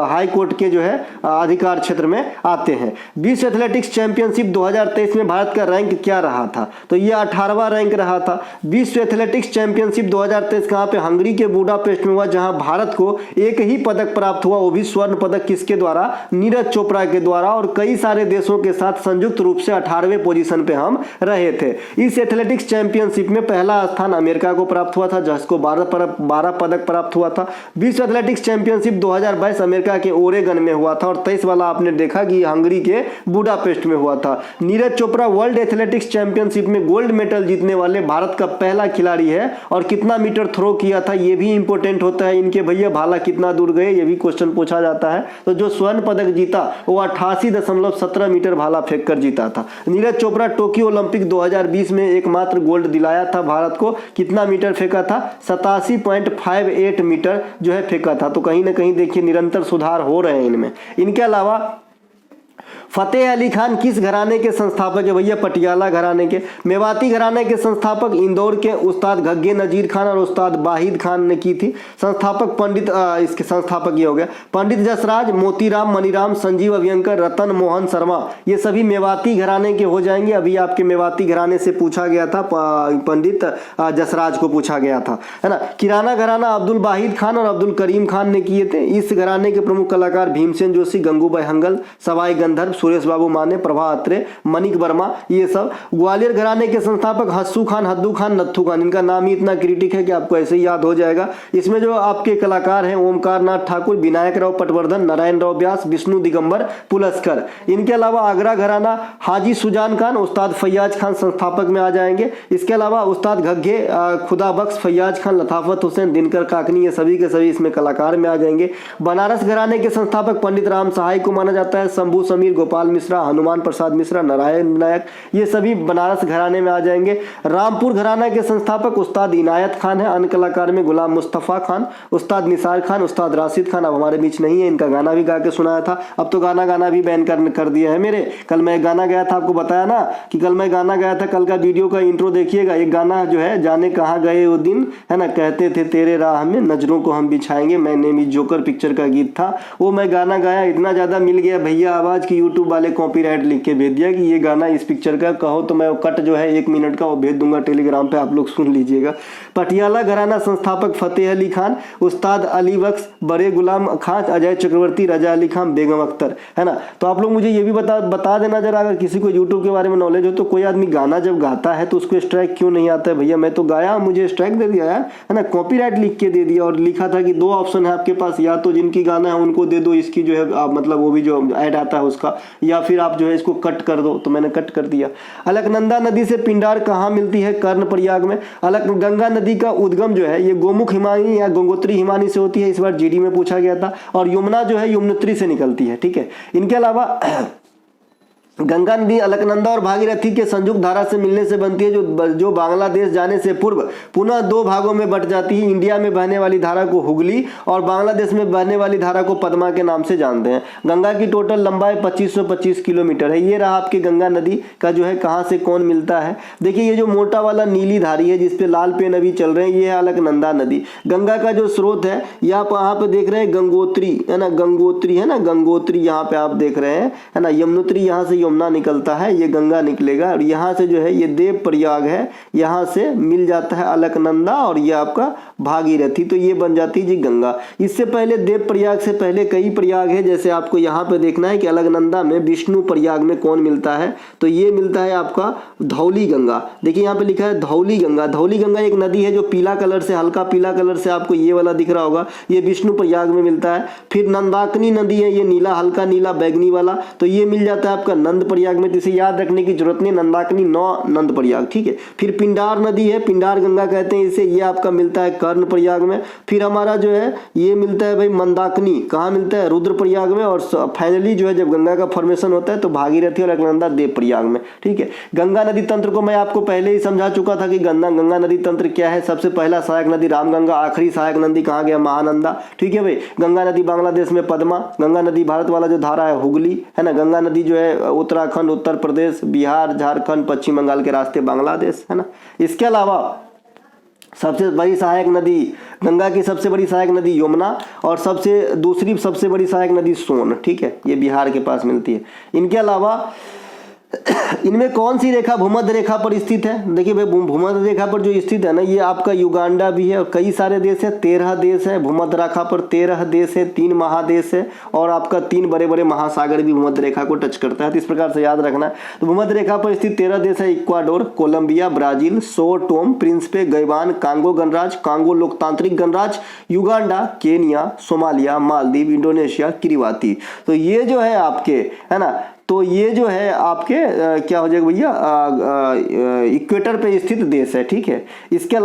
A: हाई कोर्ट के जो है अधिकार क्षेत्र में आते हैं। विश्व एथलेटिक्स चैंपियनशिप 2023 में भारत का रैंक क्या रहा था? तो ये 18वां रैंक रहा था। विश्व एथलेटिक्स चैंपियनशिप 2023 कहाँ पे? हंगरी के बुडापेस्ट में हुआ, जहां भारत को एक ही पदक प्राप्त हुआ, वो भी स्वर्ण पदक। किसके द्वारा? नीरज चोपड़ा के द्वारा। और कई सारे देशों के साथ संयुक्त रूप से 18वें पोजीशन पे हम रहे थे। इस एथलेटिक्स चैंपियनशिप में पहला स्थान अमेरिका को प्राप्त हुआ था, जिसको 12 पदक प्राप्त हुआ था। विश्व एथलेटिक्स चैंपियनशिप 2022 अमेरिका के ओरेगन में हुआ था, और 23 वाला आपने देखा कि हंगरी के बुडापेस्ट में हुआ था। Neeraj Chopra world athletics championship में गोल्ड मेडल जीतने वाले भारत का पहला खिलाड़ी है। और कितना मीटर थ्रो किया था ये भी इंपॉर्टेंट होता है। इनके भैया भाला कितना दूर गए ये भी क्वेश्चन पूछा जाता है। तो जो स्वर्ण पदक जीता वो 88.17 मीटर भाला फेंक कर जीता था। नीरज चोपड़ा टोक्यो ओलंपिक 2020 में एकमात्र गोल्ड दिलाया था भारत को। कितना मीटर फेंका था? 87.58 मीटर जो है फेंका था। तो कहीं ना कहीं देखिए निरंतर सुधार हो रहे हैं इनमें। इनके अलावा फतेह अली खान किस घराने के संस्थापक है? भैया पटियाला घराने के। मेवाती घराने के संस्थापक इंदौर के उस्ताद घग्गे नजीर खान और उस्ताद वाहिद खान ने की थी। संस्थापक पंडित इसके संस्थापक ये हो गया पंडित जसराज, मोतीराम, मनीराम, संजीव अभ्यंकर, रतन मोहन शर्मा, ये सभी मेवाती घराने के हो जाएंगे। अभी आपके मेवाती घराने से पूछा गया था, पंडित जसराज को पूछा गया था, है ना। किराना घराना अब्दुल वाहिद खान और अब्दुल करीम खान ने किए थे। इस घराने के प्रमुख कलाकार भीमसेन जोशी, गंगूबाई हंगल, सवाई गंधर्व, सुरेश बाबू माने, प्रभा अत्रे, मणिक वर्मा, ये सब। ग्वालियर घराने के संस्थापक हस्सू खान, हद्दू खान, नत्थू खान। इनका नाम ही इतना क्रिटिक है कि आपको ऐसे ही याद हो जाएगा। इसमें जो आपके कलाकार हैं ओमकार नाथ ठाकुर, विनायक राव पटवर्धन, नारायण राव व्यास, विष्णु दिगंबर पुलस्कर। इनके अलावा आगरा घराना हाजी सुजान खान, उस्ताद फैयाज खान संस्थापक में आ जाएंगे। इसके अलावा उस्ताद घग्गे खुदा बख्श, फैयाज खान, लताफत हुसैन, दिनकर काकनी, ये सभी के सभी इसमें कलाकार में आ जाएंगे। बनारस घराने के संस्थापक पंडित राम सहाय को माना जाता है। शंभू समीर, गोपाल मिश्रा, हनुमान प्रसाद मिश्रा, नारायण विनायक, ये सभी बनारस घराने में आ जाएंगे। रामपुर घराना के संस्थापक उस्ताद इनायत खान है। अन्य कलाकार में गुलाम मुस्तफा खान, उस्ताद निसार खान, उस्ताद राशिद खान अब हमारे बीच नहीं है। इनका गाना भी गा के सुनाया था। अब तो गाना भी बैन कर दिया है मेरे। कल मैं गाना गाया था, आपको बताया ना कि कल मैं गाना गाया था। कल का वीडियो का इंट्रो देखिएगा। एक गाना जो है, जाने कहाँ गए वो दिन, है ना, कहते थे तेरे राह में नजरों को हम बिछाएंगे, मैं नेमी जोकर पिक्चर का गीत था वो मैं गाना गाया। इतना ज्यादा मिल गया भैया आवाज की यूट्यूब वाले कॉपीराइट लिख के भेज दिया कि ये गाना इस पिक्चर का। कहो तो मैं कट जो है 1 मिनट का वो भेज दूंगा टेलीग्राम पे, आप लोग सुन लीजिएगा। पटियाला घराना संस्थापक फतेह अली खान, उस्ताद अली बख्श, बड़े गुलाम खान, अजय चक्रवर्ती, रजा अली खान, बेगम अख्तर, है ना। तो आप लोग मुझे ये भी बता देना जरा, अगर किसी को यूट्यूब के बारे में नॉलेज हो तो। कोई आदमी गाना जब गाता है तो उसको स्ट्राइक क्यों नहीं आता है? भैया मैं तो गाया, मुझे स्ट्राइक दे दिया यार, है ना। कॉपीराइट लिख के दे दिया और लिखा था कि 2 ऑप्शन है आपके पास, या तो जिनकी गाना है उनको दे दो इसकी जो है मतलब वो भी जो ऐड आता है उसका, या फिर आप जो है इसको कट कर दो। तो मैंने कट कर दिया। अलकनंदा नदी से पिंडार कहाँ मिलती है? कर्णप्रयाग में। गंगा नदी का उद्गम जो है ये गोमुख हिमानी या गंगोत्री हिमानी से होती है। इस बार जीडी में पूछा गया था। और यमुना जो है यमुनोत्री से निकलती है, ठीक है। इनके अलावा गंगा नदी अलकनंदा और भागीरथी के संयुक्त धारा से मिलने से बनती है, जो बांग्लादेश जाने से पूर्व पुनः 2 भागों में बट जाती है। इंडिया में बहने वाली धारा को हुगली और बांग्लादेश में बहने वाली धारा को पद्मा के नाम से जानते हैं। गंगा की टोटल लंबाई 2525 किलोमीटर है। ये रहा आपकी गंगा नदी का जो है कहाँ से कौन मिलता है। देखिए ये जो मोटा वाला नीली धारी है जिसपे लाल पेन अभी चल रहे हैं, ये है अलकनंदा नदी। गंगा का जो स्रोत है ये आप यहाँ पे देख रहे हैं गंगोत्री, है ना, गंगोत्री, है ना, गंगोत्री यहाँ पे आप देख रहे हैं, है ना। यमुनोत्री यहाँ से यमुना निकलता है, ये गंगा निकलेगा। और यहाँ से जो है ये देव प्रयाग है, यहाँ से मिल जाता है अलकनंदा और ये आपका भागीरथी। तो ये बन जाती है जी गंगा। इससे पहले देव प्रयाग से पहले कई प्रयाग है। जैसे आपको यहाँ पे देखना है कि अलकनंदा में विष्णु प्रयाग में कौन मिलता है, तो ये मिलता है आपका धौली गंगा। देखिए यहाँ पे लिखा है धौली गंगा। धौली गंगा एक नदी है जो पीला कलर से, हल्का पीला कलर से आपको ये वाला दिख रहा होगा, ये विष्णु प्रयाग में मिलता है। फिर नंदाकिनी नदी है, ये नीला, हल्का नीला बैगनी वाला, तो ये मिल जाता है आपका नंद प्रयाग में। जिसे याद रखने की जरूरत नहीं, नंदाकिनी 9 नंद प्रयाग, ठीक है। फिर पिंडार नदी है, पिंडार गंगा कहते हैं इसे, ये आपका मिलता है कर्ण प्रयाग में। फिर हमारा जो है ये मिलता है भाई मंदाकिनी, कहाँ मिलता है? रुद्र प्रयाग में। और फाइनली जो है जब गंगा का फॉर्मेशन होता है तो भागीरथी और अलकनंदा देव प्रयाग में, ठीक है। गंगा नदी तंत्र को मैं आपको पहले ही समझा चुका था कि गंगा नदी तंत्र क्या है। सबसे पहला सहायक नदी रामगंगा, आखिरी सहायक नदी कहाँ गया? महानंदा, ठीक है भाई। गंगा नदी बांग्लादेश में पद्मा, गंगा नदी भारत वाला जो धारा है हुगली, है ना। गंगा नदी जो है उत्तराखंड, उत्तर प्रदेश, बिहार, झारखंड, पश्चिम बंगाल के रास्ते बांग्लादेश, है ना। इसके अलावा सबसे बड़ी सहायक नदी गंगा की सबसे बड़ी सहायक नदी यमुना और दूसरी सबसे बड़ी सहायक नदी सोन, ठीक है, ये बिहार के पास मिलती है। इनके अलावा इनमें कौन सी रेखा भूमध्य रेखा पर स्थित है? देखिए भाई भूमध्य रेखा पर जो स्थित है ना, ये आपका युगांडा भी है और कई सारे देश है, 13 देश है भूमध्य रेखा पर, 13 देश है, 3 महादेश है और आपका 3 बड़े बड़े महासागर भी भूमध्य रेखा को टच करता है। तो इस प्रकार से याद रखना है। तो भूमध्य रेखा पर स्थित 13 देश है, इक्वाडोर, कोलंबिया, ब्राजील, सो टोम, प्रिंसिपे, गैबान, कांगो गणराज्य, कांगो लोकतांत्रिक गणराज्य, Uganda, Kenya, Somalia, Maldives, Indonesia, Kiribati. तो ये जो है आपके, है ना, तो ये जो है आपके क्या हो जाएगा भैया, इक्वेटर पे स्थित देश है, ठीक है। इसके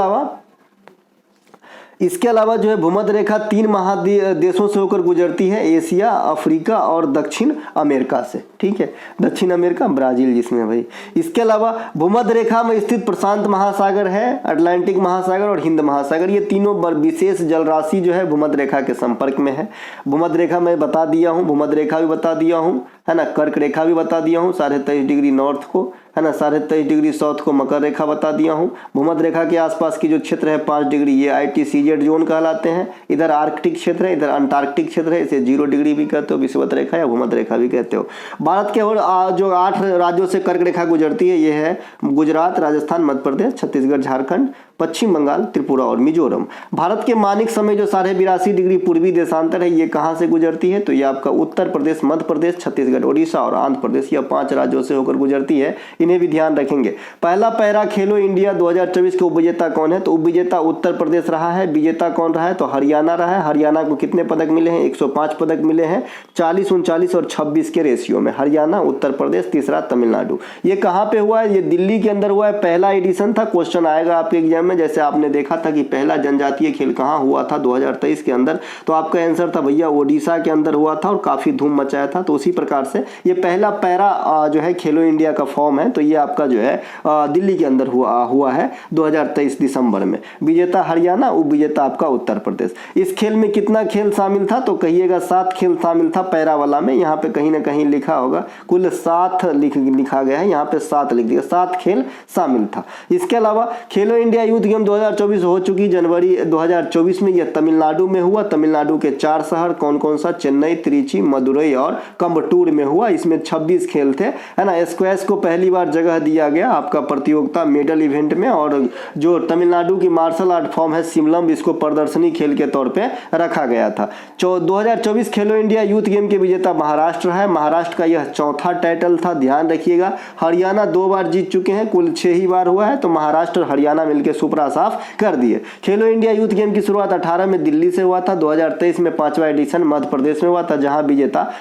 A: अलावा जो है भूमध्य रेखा 3 महादेशों से होकर गुजरती है, एशिया, अफ्रीका और दक्षिण अमेरिका से, ठीक है। दक्षिण अमेरिका, ब्राजील जिसमें भाई। इसके अलावा भूमध्य रेखा में स्थित प्रशांत महासागर है, अटलांटिक महासागर और हिंद महासागर, ये तीनों विशेष जल राशि जो है भूमध्य रेखा के संपर्क में है। भूमध्य रेखा मैं बता दिया हूँ, भूमध्य रेखा भी बता दिया हूँ, है ना। कर्क रेखा भी बता दिया हूँ 23.5 डिग्री नॉर्थ को, है ना। 23.5 डिग्री साउथ को मकर रेखा बता दिया हूँ। भूमध्य रेखा के आसपास की जो क्षेत्र है 5 डिग्री, ये ITCZ जोन कहलाते हैं। इधर आर्कटिक क्षेत्र है, इधर अंटार्कटिक क्षेत्र है, इसे 0 डिग्री भी कहते हो, विषुवत रेखा या भूमध्य रेखा भी कहते हो। भारत के और जो 8 राज्यों से कर्क रेखा गुजरती है, ये है गुजरात, राजस्थान, मध्य प्रदेश, छत्तीसगढ़, झारखंड, पश्चिम बंगाल, त्रिपुरा और मिजोरम। भारत के मानिक समय जो 82.5 डिग्री पूर्वी देशांतर है, ये कहाँ से गुजरती है, तो ये आपका उत्तर प्रदेश, मध्य प्रदेश, छत्तीसगढ़, ओडिशा और आंध्र प्रदेश, यह 5 राज्यों से होकर गुजरती है। इन्हें भी ध्यान रखेंगे। पहला पैरा खेलो इंडिया 2024 के उपविजेता कौन है, तो उपविजेता उत्तर प्रदेश रहा है। विजेता कौन रहा है, तो हरियाणा रहा है। हरियाणा को कितने पदक मिले हैं, 105 पदक मिले हैं, 40, 39 और 26 के रेशियो में। हरियाणा, उत्तर प्रदेश, तीसरा तमिलनाडु। ये कहाँ पे हुआ है, ये दिल्ली के अंदर हुआ है। पहला एडिशन था, क्वेश्चन आएगा आपके एग्जाम में, जैसे आपने देखा था कि पहला जनजातीय खेल कहाँ हुआ था 2023 के अंदर, तो आपका आंसर था भैया ओडिशा के अंदर हुआ था और काफी धूम मचाया था। तो उसी प्रकार से ये पहला पैरा जो है खेलो इंडिया का फॉर्म है, तो ये आपका जो है दिल्ली के अंदर हुआ है 2023 दिसंबर में। विजेता हरियाणा, उप विजेता आपका उत्तर प्रदेश। इस खेल में कितना खेल शामिल था, तो कहिएगा 7 खेल शामिल था पैरा वाला में। यहाँ पे कहीं ना कहीं लिखा होगा कुल 7 लिखा गया है, यहाँ पे 7 लिख दिया, 7 खेल शामिल था। इसके अलावा खेलो इंडिया यूथ गेम 2024 हो चुकी जनवरी 2024 में, यह तमिलनाडु में हुआ। तमिलनाडु के 4 शहर कौन कौन सा, चेन्नई, त्रिची, मदुरई और कम्बटूर में हुआ। इसमें 26 खेल थे, है ना। स्क्वैश को पहली बार जगह दिया गया आपका प्रतियोगिता मेडल इवेंट में, और जो तमिलनाडु की मार्शल आर्ट फॉर्म है सिमलम, इसको प्रदर्शनी खेल के तौर पे रखा गया था। 2024 खेलो इंडिया यूथ गेम के विजेता महाराष्ट्र है। महाराष्ट्र का यह 4था टाइटल था, ध्यान रखिएगा। हरियाणा 2 बार जीत चुके हैं, कुल 6 ही बार हुआ है, तो महाराष्ट्र हरियाणा मिलकर सुपरा साफ कर दिए। खेलो इंडिया यूथ गेम की शुरुआत 18 में दिल्ली से हुआ था। 2023 में 5वां एडिशन मध्य प्रदेश में हुआ था, जहां विजेता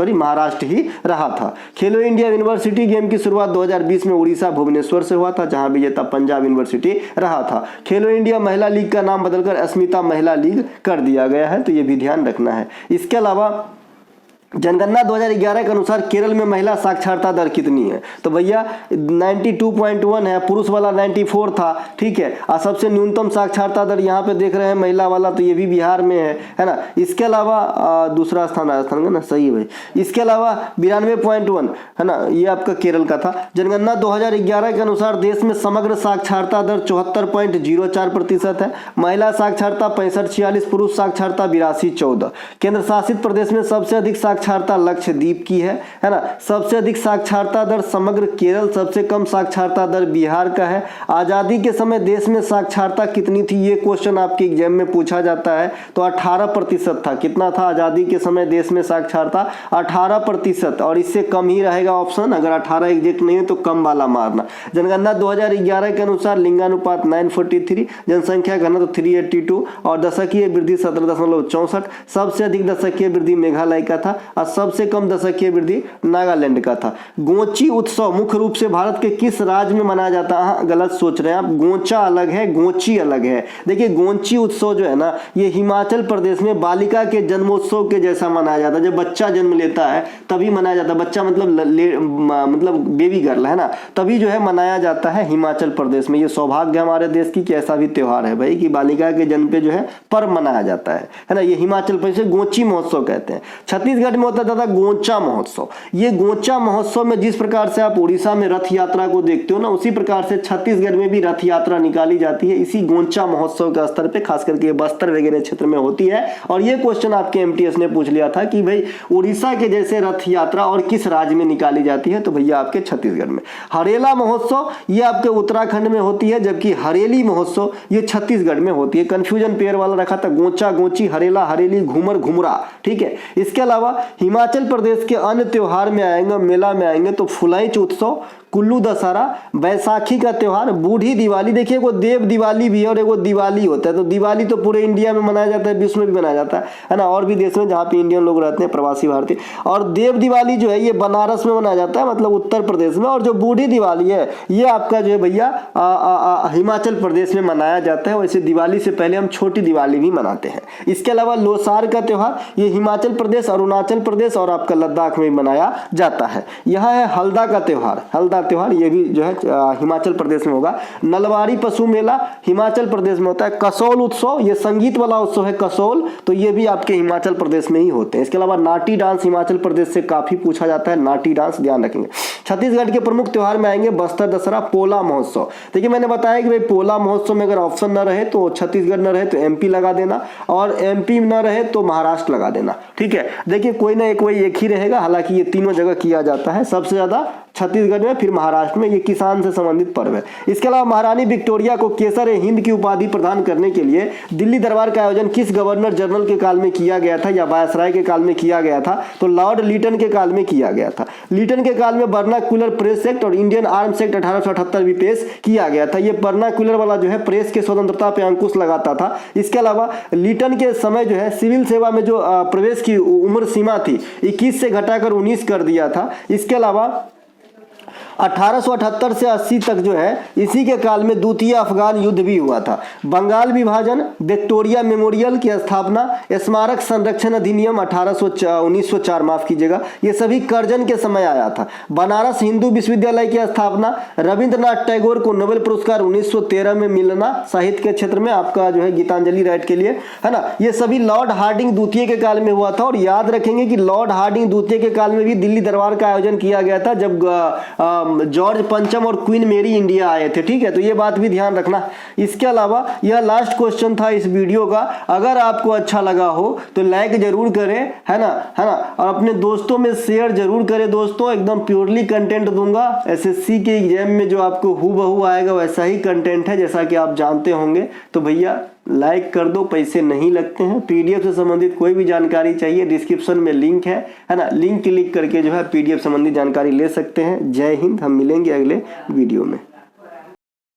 A: महाराष्ट्र ही रहा था। खेलो इंडिया यूनिवर्सिटी गेम की शुरुआत 2020 में उड़ीसा भुवनेश्वर से हुआ था, जहां विजेता पंजाब यूनिवर्सिटी रहा था। खेलो इंडिया महिला लीग का नाम बदलकर अस्मिता महिला लीग कर दिया गया है, तो ये भी ध्यान रखना है। इसके अलावा जनगणना 2011 के अनुसार केरल में महिला साक्षरता दर कितनी है, तो भैया 92.1 है, पुरुष वाला 94 था, ठीक है। और सबसे न्यूनतम साक्षरता दर यहाँ पे देख रहे हैं महिला वाला, तो ये भी बिहार में है ना। इसके अलावा दूसरा स्थान राजस्थान का ना, सही है भाई। इसके अलावा 92.1 है ना, ये आपका केरल का था। जनगणना 2011 के अनुसार देश में समग्र साक्षरता दर 74.04% है। महिला साक्षरता 65-46, पुरुष साक्षरता 82-14। केंद्र शासित प्रदेश में सबसे अधिक साक्षरता लक्षद्वीप की है ना। सबसे अधिक साक्षरता दर समग्र केरल, सबसे कम साक्षरता दर बिहार का है। आजादी के समय देश में साक्षरता कितनी थी, ये क्वेश्चन आपके एग्जाम में पूछा जाता है, तो 18% था। कितना था आजादी के समय देश में साक्षरता, 18%, और इससे कम ही रहेगा ऑप्शन। अगर 18 एग्जैक्ट नहीं है तो कम वाला मारना। जनगणना 2011 के अनुसार लिंगानुपात 943, जनसंख्या घनत्व 382 और दशकीय वृद्धि 17.64। सबसे अधिक दशकीय वृद्धि मेघालय का था और सबसे कम दशकीय वृद्धि नागालैंड का था। गोंची उत्सव मुख्य रूप से भारत के किस राज्य में मनाया जाता है, हाँ गलत सोच रहे हैं आप, गोंचा अलग है, गोंची अलग है। देखिए गोंची उत्सव जो है ना, ये हिमाचल प्रदेश में बालिका के जन्मोत्सव के जैसा मनाया जाता है। जब बच्चा जन्म लेता है तभी मनाया जाता है, बच्चा मतलब बेबी गर्ल है ना, तभी जो है मनाया जाता है हिमाचल प्रदेश में। ये सौभाग्य हमारे देश की कि ऐसा भी त्योहार है भाई कि बालिका के जन्म पे जो है पर्व मनाया जाता है ना। ये हिमाचल प्रदेश से गोंची महोत्सव कहते हैं। छत्तीसगढ़ में होता था गोंचा महोत्सव। ये गोंचा महोत्सव में जिस प्रकार से आप उड़ीसा में रथ यात्रा को देखते हो ना, उसी प्रकार से छत्तीसगढ़ में भी रथ यात्रा निकाली जाती है इसी गोंचा महोत्सव के स्तर पे, खास करके बस्तर वगैरह क्षेत्र में होती है। और ये क्वेश्चन आपके एमटीएस ने पूछ लिया था कि भाई उड़ीसा के जैसे रथ यात्रा और किस राज्य में निकाली जाती है, तो भैया आपके छत्तीसगढ़ में। हरेला महोत्सव ये आपके उत्तराखंड में होती है, जबकि हरेली महोत्सव ये छत्तीसगढ़ में होती है। कंफ्यूजन पेयर वाला रखा था, गोंचा गोंची, हरेला हरेली, घूमर घुमरा, ठीक है। इसके अलावा हिमाचल प्रदेश के अन्य त्योहार में आएंगे, मेला में आएंगे, तो फुलाइच उत्सव, कुल्लू दशहरा, बैसाखी का त्यौहार, बूढ़ी दिवाली। देखिए वो देव दिवाली भी है और एगो दिवाली होता है। तो दिवाली तो पूरे इंडिया में मनाया जाता है, विश्व में भी मनाया जाता है ना, और भी देश में जहाँ पे इंडियन लोग रहते हैं, प्रवासी भारतीय। और देव दिवाली जो है ये बनारस में मनाया जाता है, मतलब उत्तर प्रदेश में। और जो बूढ़ी दिवाली है ये आपका जो है भैया हिमाचल प्रदेश में मनाया जाता है। वैसे दिवाली से पहले हम छोटी दिवाली भी मनाते हैं। इसके अलावा लोसार का त्यौहार ये हिमाचल प्रदेश, अरुणाचल प्रदेश और आपका लद्दाख में मनाया जाता है। यह है हल्दा का त्यौहार, हल्दा त्यौहार ये भी जो है हिमाचल प्रदेश में होगा। नलवाड़ी पशु मेला हिमाचल प्रदेश में होता है। कसौल उत्सव ये संगीत वाला उत्सव है कसौल, तो ये भी आपके हिमाचल प्रदेश में ही होते हैं। इसके अलावा नाटी डांस हिमाचल प्रदेश से काफी पूछा जाता है, नाटी डांस ध्यान रखेंगे। छत्तीसगढ़ के प्रमुख त्यौहार में आएंगे बस्तर दशहरा, पोला महोत्सव। देखिए मैंने बताया कि भाई पोला महोत्सव में अगर ऑप्शन न रहे तो छत्तीसगढ़ न रहे तो एमपी लगा देना, और एमपी न रहे तो महाराष्ट्र लगा देना, ठीक है। देखिए कोई ना कोई एक ही रहेगा, हालांकि ये तीनों जगह किया जाता है, सबसे ज्यादा छत्तीसगढ़ में, फिर महाराष्ट्र में। ये किसान से संबंधित पर्व है। इसके अलावा महारानी विक्टोरिया को केसर हिंद की उपाधि प्रदान करने के लिए दिल्ली दरबार का आयोजन किस गवर्नर जनरल के काल में किया गया था या वायसराय के काल में किया गया था? तो लॉर्ड लीटन के काल में किया गया था। लीटन के काल में वर्नाक्युलर प्रेस एक्ट और इंडियन आर्म्स एक्ट 1878 भी पेश किया गया था। ये वर्नाक्युलर वाला जो है प्रेस के स्वतंत्रता पे अंकुश लगाता था। इसके अलावा लीटन के समय जो है सिविल सेवा में जो प्रवेश की उम्र सीमा थी 21 से घटाकर 19 कर दिया था। इसके अलावा 1878 से 80 तक जो है इसी के काल में द्वितीय अफगान युद्ध भी हुआ था। बंगाल विभाजन, विक्टोरिया मेमोरियल की स्थापना, स्मारक संरक्षण अधिनियम 1904 माफ कीजिएगा, ये सभी कर्जन के समय आया था। बनारस हिंदू विश्वविद्यालय की स्थापना, रविंद्रनाथ टैगोर को नोबेल पुरस्कार 1913 में मिलना साहित्य के क्षेत्र में, आपका जो है गीतांजलि राइट के लिए, है ना। ये सभी लॉर्ड हार्डिंग द्वितीय के काल में हुआ था। और याद रखेंगे कि लॉर्ड हार्डिंग द्वितीय के काल में भी दिल्ली दरबार का आयोजन किया गया था जब जॉर्ज पंचम और क्वीन मेरी इंडिया आए थे, ठीक है। तो ये बात भी ध्यान रखना। इसके अलावा यह लास्ट क्वेश्चन था इस वीडियो का। अगर आपको अच्छा लगा हो तो लाइक जरूर करें, है ना, और अपने दोस्तों में शेयर जरूर करें। दोस्तों एकदम प्योरली कंटेंट दूंगा। एसएससी के एग्जाम में जो आपको हूबहू आएगा वैसा ही कंटेंट है, जैसा कि आप जानते होंगे। तो भैया लाइक कर दो, पैसे नहीं लगते हैं। पीडीएफ से संबंधित कोई भी जानकारी चाहिए डिस्क्रिप्शन में लिंक है ना, लिंक क्लिक करके जो है पीडीएफ संबंधित जानकारी ले सकते हैं। जय हिंद, हम मिलेंगे अगले वीडियो में।